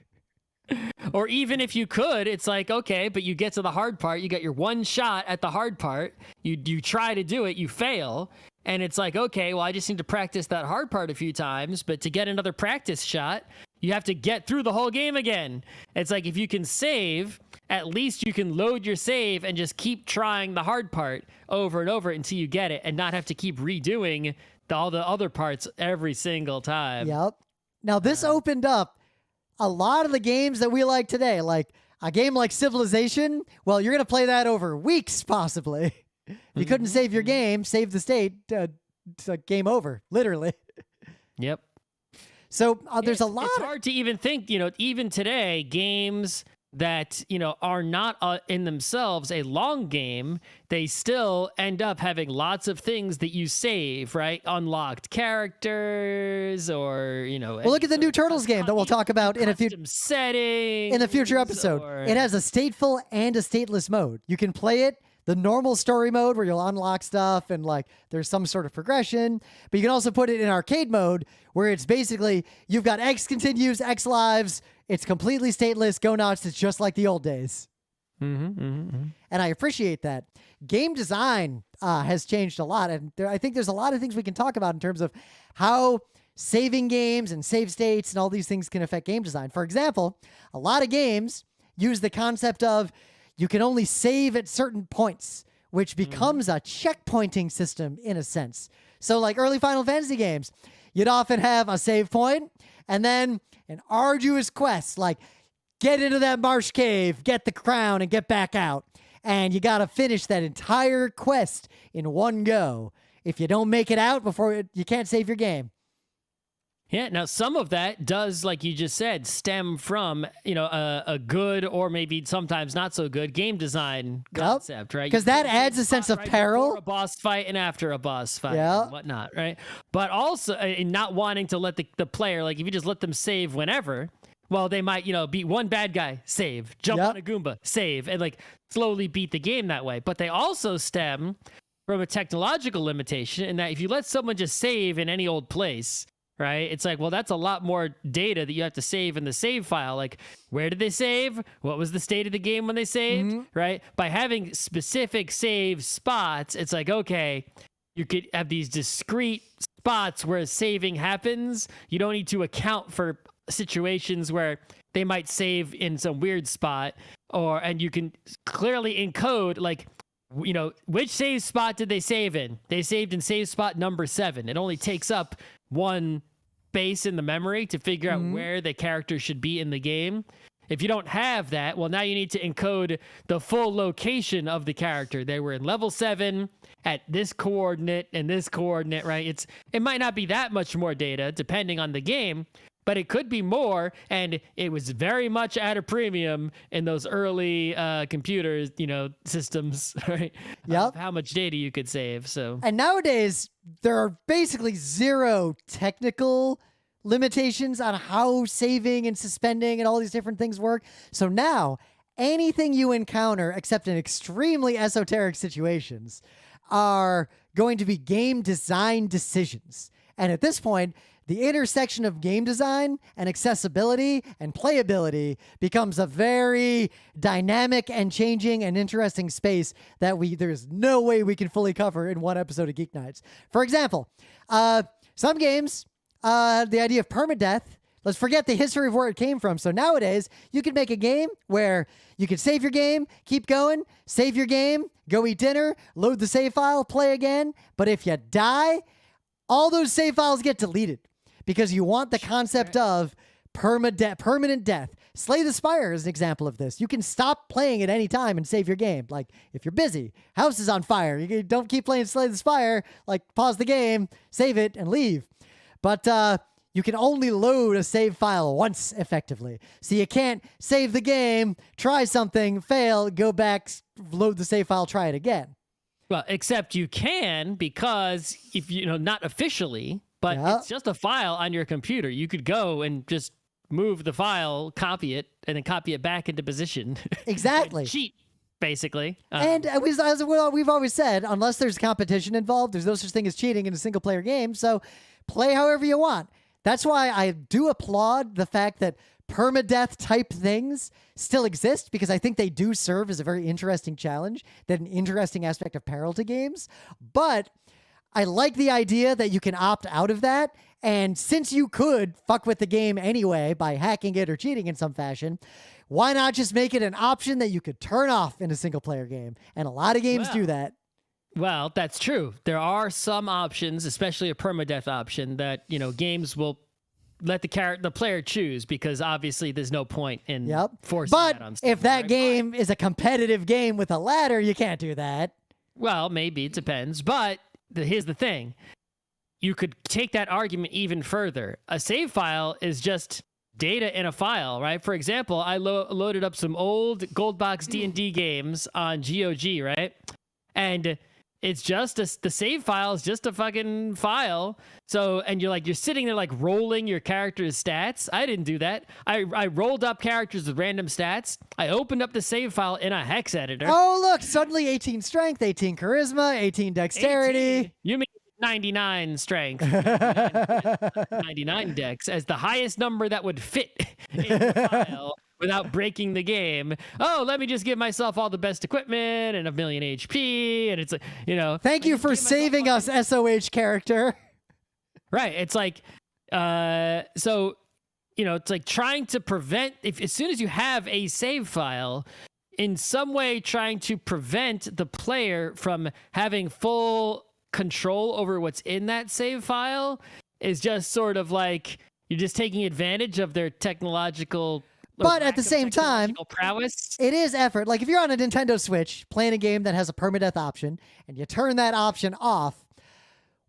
Or even if you could, it's like, okay, but you get to the hard part, you got your one shot at the hard part, you try to do it, you fail, and it's like, okay, well, I just need to practice that hard part a few times, but to get another practice shot, you have to get through the whole game again. It's like, if you can save, at least you can load your save and just keep trying the hard part over and over until you get it and not have to keep redoing all the other parts every single time. Yep. Now, this opened up a lot of the games that we like today, like a game like Civilization. Well, you're going to play that over weeks, possibly. If you couldn't save your game, save the state, it's like game over, literally. Yep. So there's a lot. It's hard to even think, even today, games that, are not in themselves a long game, they still end up having lots of things that you save, right? Unlocked characters, or Well, look at the new Turtles game that we'll talk about in a future setting in a future episode. It has a stateful and a stateless mode. You can play it the normal story mode where you'll unlock stuff and like there's some sort of progression, but you can also put it in arcade mode where it's basically you've got X continues, X lives. It's completely stateless, go nuts. It's just like the old days. And I appreciate that. Game design has changed a lot. And I think there's a lot of things we can talk about in terms of how saving games and save states and all these things can affect game design. For example, a lot of games use the concept of you can only save at certain points, which becomes a checkpointing system in a sense. So like early Final Fantasy games, you'd often have a save point and then an arduous quest, like get into that marsh cave, get the crown, and get back out. And you got to finish that entire quest in one go. If you don't make it out you can't save your game. Yeah, now some of that does, like you just said, stem from, a good or maybe sometimes not so good game design concept, right? Because that adds a sense of peril. Before a boss fight and after a boss fight and whatnot, right? But also in not wanting to let the player, like if you just let them save whenever, well, they might, beat one bad guy, save, jump on a Goomba, save, and like slowly beat the game that way. But they also stem from a technological limitation in that if you let someone just save in any old place, right? It's like, well, that's a lot more data that you have to save in the save file. Like, where did they save? What was the state of the game when they saved, right? By having specific save spots, it's like, okay, you could have these discrete spots where saving happens. You don't need to account for situations where they might save in some weird spot, and you can clearly encode, like, which save spot did they save in? They saved in save spot number 7. It only takes up one space in the memory to figure out where the character should be in the game. If you don't have that, well, now you need to encode the full location of the character. They were in level 7 at this coordinate and this coordinate, right? It might not be that much more data depending on the game, but it could be more, and it was very much at a premium in those early computers, systems, right? Of how much data you could save. So, and nowadays there are basically zero technical limitations on how saving and suspending and all these different things work. So now anything you encounter, except in extremely esoteric situations, are going to be game design decisions. And at this point, the intersection of game design and accessibility and playability becomes a very dynamic and changing and interesting space that there's no way we can fully cover in one episode of Geek Nights. For example, some games, the idea of perma-death, let's forget the history of where it came from. So nowadays, you can make a game where you can save your game, keep going, save your game, go eat dinner, load the save file, play again. But if you die, all those save files get deleted. Because you want the concept of permanent death. Slay the Spire is an example of this. You can stop playing at any time and save your game. Like, if you're busy, house is on fire, you don't keep playing Slay the Spire, like, pause the game, save it, and leave. But you can only load a save file once, effectively. So you can't save the game, try something, fail, go back, load the save file, try it again. Well, except you can, because if not officially, but it's just a file on your computer. You could go and just move the file, copy it, and then copy it back into position. Exactly. Cheat, basically. And as we've always said, unless there's competition involved, there's no such thing as cheating in a single-player game. So play however you want. That's why I do applaud the fact that perma-death type things still exist, because I think they do serve as a very interesting challenge, that an interesting aspect of peril to games. But I like the idea that you can opt out of that. And since you could fuck with the game anyway by hacking it or cheating in some fashion, why not just make it an option that you could turn off in a single player game? And a lot of games do that. Well, that's true. There are some options, especially a permadeath option, that, games will let the player choose, because obviously there's no point in forcing that on someone. If that game is a competitive game with a ladder, you can't do that. Well, maybe it depends, but here's the thing. You could take that argument even further. A save file is just data in a file, right? For example, I loaded up some old gold box D&D games on GOG, right? And it's just the save file is just a fucking file. So, and you're sitting there like rolling your character's stats. I didn't do that. I rolled up characters with random stats. I opened up the save file in a hex editor. Oh, look, suddenly 18 strength, 18 charisma, 18 dexterity. 18. You mean 99 strength, 99 dex as the highest number that would fit in the file without breaking the game. Oh, let me just give myself all the best equipment and a million HP. And it's like, Thank you for saving us, SOH character. Right. It's like, so, it's like trying to prevent, as soon as you have a save file, in some way trying to prevent the player from having full control over what's in that save file is just sort of like you're just taking advantage of their technological but at the same time prowess. It is effort. Like if you're on a Nintendo Switch playing a game that has a permadeath option and you turn that option off,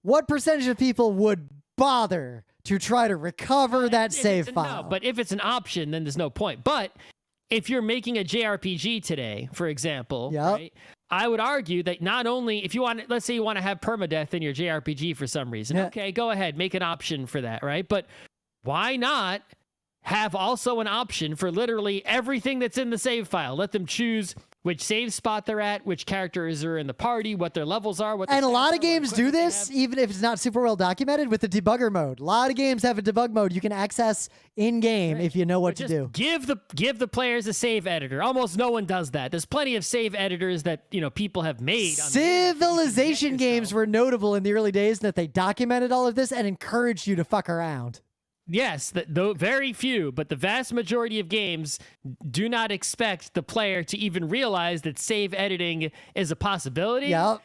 what percentage of people would bother to try to recover that save file? No, but if it's an option, then there's no point. But if you're making a JRPG today, for example, right, I would argue that not only if you want, let's say you want to have permadeath in your JRPG for some reason, okay, go ahead, make an option for that, right? But why not have also an option for literally everything that's in the save file? Let them choose which save spot they're at, which characters are in the party, what their levels are. And a lot of games do this, even if it's not super well documented, with the debugger mode. A lot of games have a debug mode you can access in-game if you know what to do. Give the players a save editor. Almost no one does that. There's plenty of save editors that people have made. Civilization games were notable in the early days that they documented all of this and encouraged you to fuck around. Yes, though very few, but the vast majority of games do not expect the player to even realize that save editing is a possibility. Yep.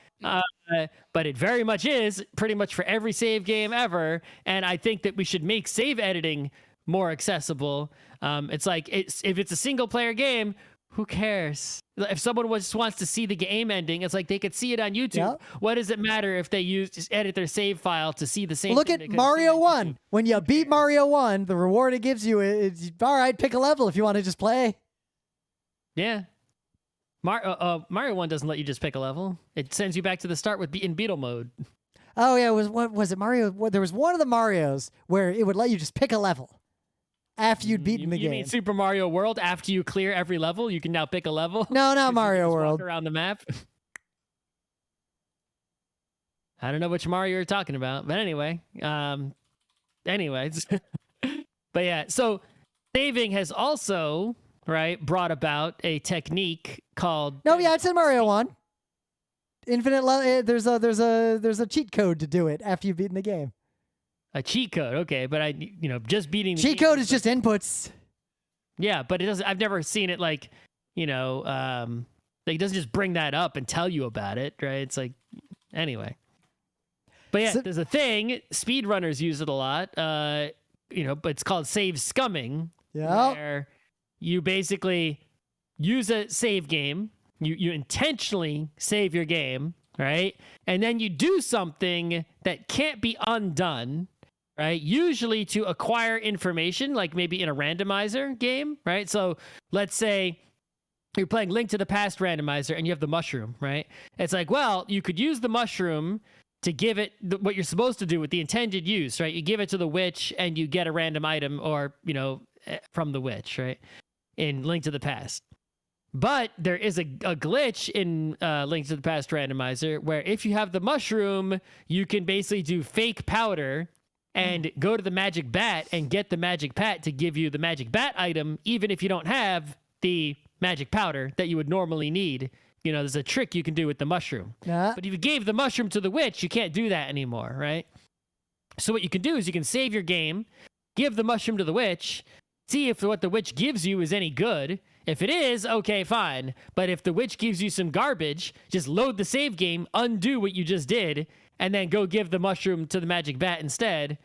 But it very much is, pretty much for every save game ever. And I think that we should make save editing more accessible. It's like if it's a single player game, who cares? If someone just wants to see the game ending, it's like they could see it on YouTube. Yep. What does it matter if they just edit their save file to see the same Look thing? At Mario 1. When you beat Mario 1, the reward it gives you is, all right, pick a level if you want to just play. Yeah. Mario 1 doesn't let you just pick a level. It sends you back to the start in Beetle mode. Oh, yeah. What was it, Mario? There was one of the Marios where it would let you just pick a level. After you'd beaten the game. You mean Super Mario World? After you clear every level, you can now pick a level? No, not Mario World. Walk around the map. I don't know which Mario you're talking about, but anyway. Anyways. But yeah, so saving has also, right, brought about a technique called... No, yeah, it's in Mario 1. Infinite there's a cheat code to do it after you've beaten the game. A cheat code, okay, but just beating the cheat code is just inputs. Yeah, but it doesn't. I've never seen it like, it doesn't just bring that up and tell you about it, right? It's like, anyway. But yeah, there's a thing. Speedrunners use it a lot. But it's called save scumming. Yeah. Where you basically use a save game. You intentionally save your game, right? And then you do something that can't be undone. Right? Usually to acquire information, like maybe in a randomizer game, right? So let's say you're playing Link to the Past randomizer and you have the mushroom, right? It's like, well, you could use the mushroom to give it what you're supposed to do with the intended use, right? You give it to the witch and you get a random item or, from the witch, right? In Link to the Past. But there is a glitch in Link to the Past randomizer where if you have the mushroom, you can basically do fake powder and go to the magic bat and get the magic bat to give you the magic bat item, even if you don't have the magic powder that you would normally need. There's a trick you can do with the mushroom. Yeah. But if you gave the mushroom to the witch, you can't do that anymore, right? So what you can do is you can save your game, give the mushroom to the witch, see if what the witch gives you is any good. If it is, okay, fine. But if the witch gives you some garbage, just load the save game, undo what you just did, and then go give the mushroom to the magic bat instead.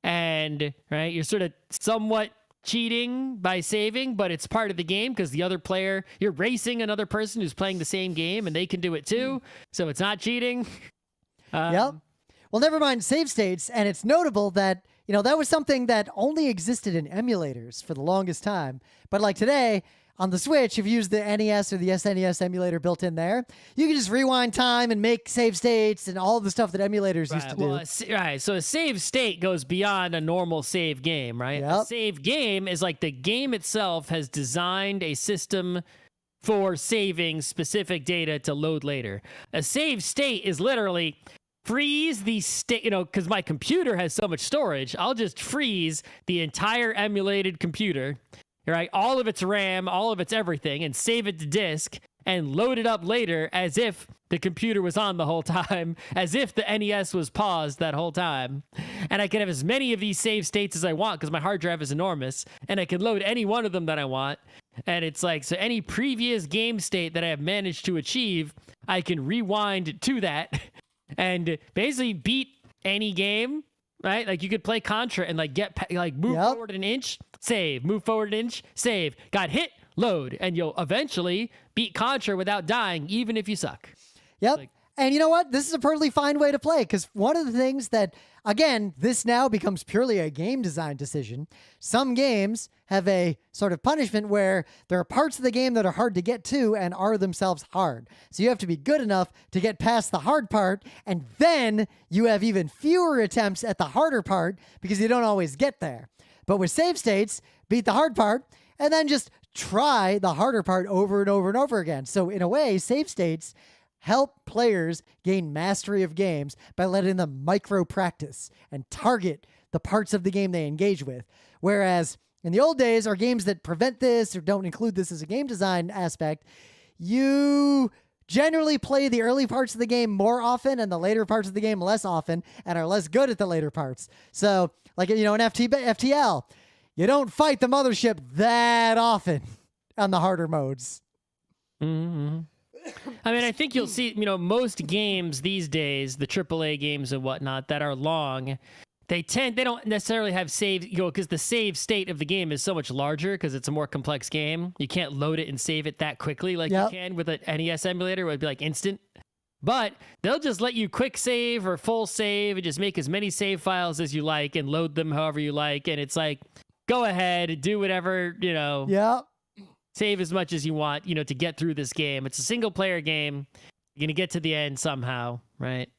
And, right, you're sort of somewhat cheating by saving, but it's part of the game because the other player, you're racing another person who's playing the same game and they can do it too. So it's not cheating. Yep. Well, never mind save states. And it's notable that, that was something that only existed in emulators for the longest time. But like today, on the Switch, if you use the NES or the SNES emulator built in there, you can just rewind time and make save states and all the stuff that emulators used to do. Right. So a save state goes beyond a normal save game, right? Yep. A save game is like the game itself has designed a system for saving specific data to load later. A save state is literally freeze the state, because my computer has so much storage, I'll just freeze the entire emulated computer, right? All of its RAM, all of its everything, and save it to disk and load it up later as if the computer was on the whole time, as if the NES was paused that whole time. And I can have as many of these save states as I want because my hard drive is enormous, and I can load any one of them that I want. And it's like, so any previous game state that I have managed to achieve, I can rewind to that and basically beat any game, right? Like you could play Contra and move forward an inch, save, move forward an inch, save, got hit, load, and you'll eventually beat Contra without dying, even if you suck. Yep. And you know what? This is a perfectly fine way to play, because one of the things that, again, this now becomes purely a game design decision. Some games have a sort of punishment where there are parts of the game that are hard to get to and are themselves hard. So you have to be good enough to get past the hard part, and then you have even fewer attempts at the harder part because you don't always get there. But with save states, beat the hard part, and then just try the harder part over and over and over again. So in a way, save states help players gain mastery of games by letting them micro practice and target the parts of the game they engage with. Whereas in the old days, or games that prevent this or don't include this as a game design aspect, you generally play the early parts of the game more often and the later parts of the game less often and are less good at the later parts. So like, in FTL, you don't fight the mothership that often on the harder modes. Mm-hmm. I mean, I think you'll see, most games these days, the AAA games and whatnot that are long, they don't necessarily have save, because the save state of the game is so much larger because it's a more complex game. You can't load it and save it that quickly like you can with an NES emulator where it'd be like instant. But they'll just let you quick save or full save and just make as many save files as you like and load them however you like. And it's like, go ahead, do whatever, save as much as you want, to get through this game. It's a single player game. You're going to get to the end somehow, right?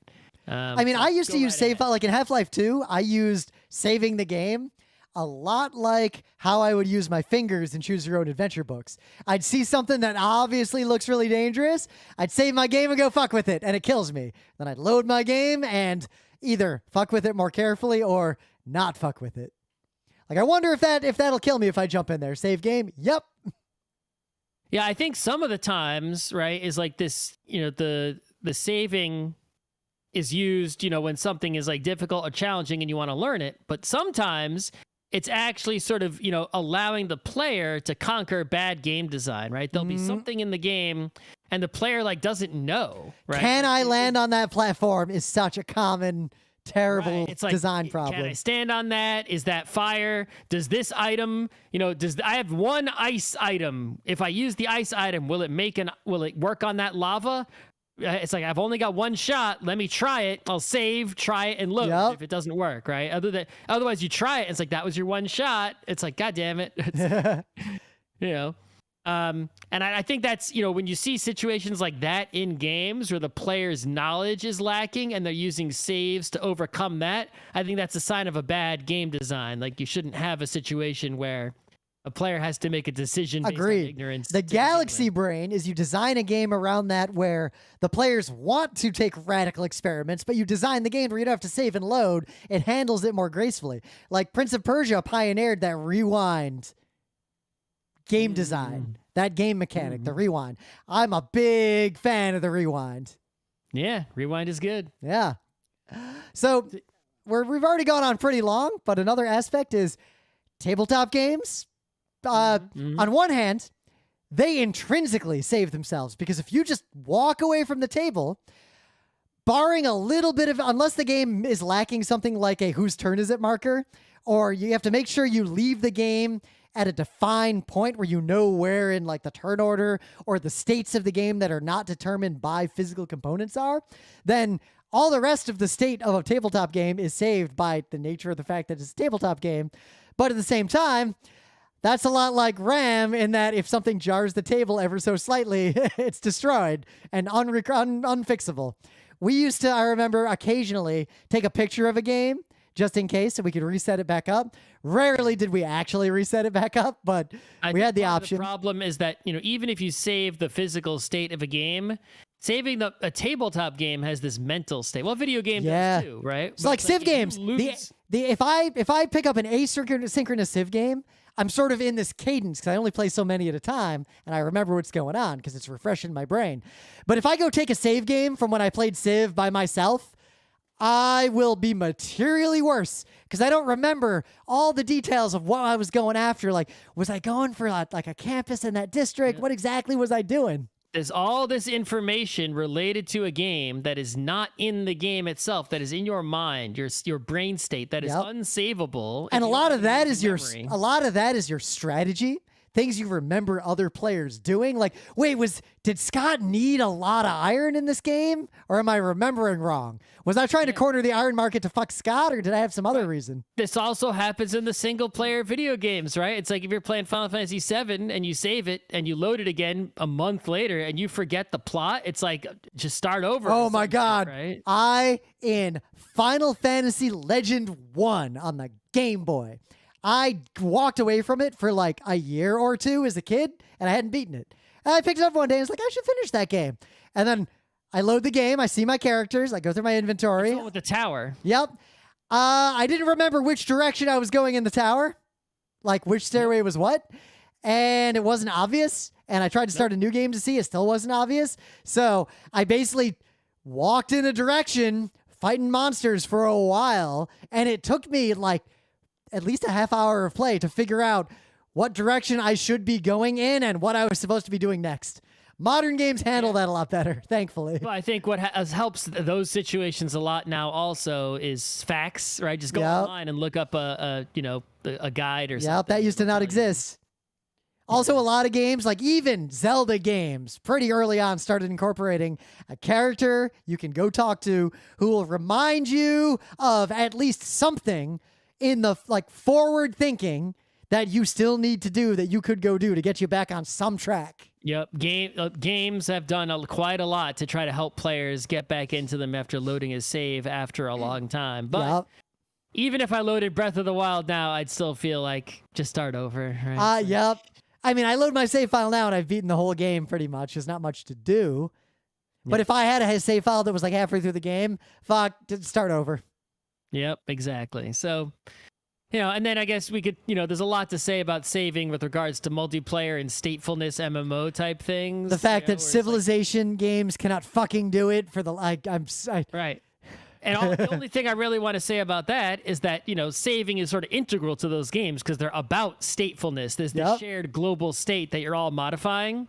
I used to use save file, like in Half-Life 2, I used saving the game a lot like how I would use my fingers in Choose Your Own Adventure books. I'd see something that obviously looks really dangerous. I'd save my game and go fuck with it, and it kills me. Then I'd load my game and either fuck with it more carefully or not fuck with it. Like, I wonder if that'll kill me if I jump in there. Save game? Yep. Yeah, I think some of the times, right, is like this, the saving is used, when something is like difficult or challenging and you want to learn it. But sometimes it's actually sort of, allowing the player to conquer bad game design, right? There'll be something in the game and the player doesn't know, right? Can I land on that platform is such a common terrible design problem. Can I stand on that? Is that fire? Does this item, I have one ice item. If I use the ice item, will it work on that lava? It's like, I've only got one shot. Let me try it. I'll save, try it, and load if it doesn't work, right? Otherwise you try it. It's like, that was your one shot. It's like, God damn it. And I think that's, when you see situations like that in games where the player's knowledge is lacking and they're using saves to overcome that, I think that's a sign of a bad game design. Like, you shouldn't have a situation where a player has to make a decision based on ignorance. The galaxy brain is you design a game around that where the players want to take radical experiments, but you design the game where you don't have to save and load. It handles it more gracefully. Like Prince of Persia pioneered that rewind game design, that game mechanic, the rewind. I'm a big fan of the rewind. Yeah, rewind is good. Yeah. So we've already gone on pretty long, but another aspect is tabletop games. On one hand, they intrinsically save themselves because if you just walk away from the table, barring a little bit of, unless the game is lacking something like a whose turn is it marker, or you have to make sure you leave the game at a defined point where you know where in like the turn order or the states of the game that are not determined by physical components are, then all the rest of the state of a tabletop game is saved by the nature of the fact that it's a tabletop game. But at the same time, that's a lot like RAM in that if something jars the table ever so slightly, it's destroyed and unfixable. We used to, I remember, occasionally take a picture of a game just in case so we could reset it back up. Rarely did we actually reset it back up, but we had the option. The problem is that, even if you save the physical state of a game, saving a tabletop game has this mental state. Well, video game does too, right? It's like Civ games. If I pick up an asynchronous Civ game, I'm sort of in this cadence because I only play so many at a time, and I remember what's going on because it's refreshing my brain. But if I go take a save game from when I played Civ by myself, I will be materially worse because I don't remember all the details of what I was going after. Like, was I going for like a campus in that district? What exactly was I doing? There's all this information related to a game that is not in the game itself, that is in your mind, your brain state, that is unsavable. And a lot of that is your strategy. Things you remember other players doing. Like, wait, did Scott need a lot of iron in this game? Or am I remembering wrong? Was I trying to corner the iron market to fuck Scott, or did I have some other reason? This also happens in the single player video games, right? It's like if you're playing Final Fantasy VII and you save it and you load it again a month later and you forget the plot, it's like, just start over. Oh my God. Right? In Final Fantasy Legend 1 on the Game Boy, I walked away from it for like a year or two as a kid, and I hadn't beaten it. And I picked it up one day and was like, I should finish that game. And then I load the game, I see my characters, I go through my inventory. It's with the tower. Yep. I didn't remember which direction I was going in the tower, like which stairway was what, and it wasn't obvious. And I tried to start a new game to see, it still wasn't obvious. So I basically walked in a direction, fighting monsters for a while, and it took me like at least a half hour of play to figure out what direction I should be going in and what I was supposed to be doing next. Modern games handle that a lot better, thankfully. Well, I think what helps those situations a lot now also is facts, right? Just go online and look up a guide or something. Yep, that used to not exist. Also, a lot of games, like even Zelda games, pretty early on started incorporating a character you can go talk to who will remind you of at least something in the forward thinking that you still need to do that you could go do to get you back on some track. Yep. Games have done quite a lot to try to help players get back into them after loading a save after a long time. But even if I loaded Breath of the Wild now, I'd still feel like just start over. Right? Yep. I mean, I load my save file now and I've beaten the whole game pretty much. There's not much to do. Yep. But if I had a save file that was like halfway through the game, start over. Yep, exactly. So, and then I guess we could, there's a lot to say about saving with regards to multiplayer and statefulness MMO type things. The fact that Civilization games cannot fucking do it for the right. And the only thing I really want to say about that is that, saving is sort of integral to those games because they're about statefulness. There's this shared global state that you're all modifying.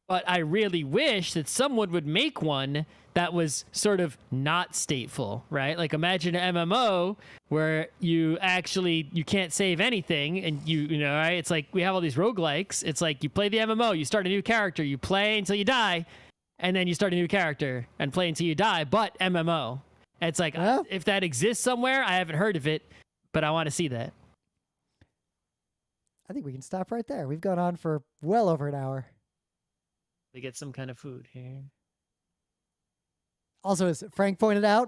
But I really wish that someone would make one that was sort of not stateful, right? Like imagine an MMO where you can't save anything and right? It's like we have all these roguelikes. It's like you play the MMO, you start a new character, you play until you die, and then you start a new character and play until you die, but MMO. And it's like, if that exists somewhere, I haven't heard of it, but I want to see that. I think we can stop right there. We've gone on for well over an hour. We get some kind of food here. Also, as Frank pointed out,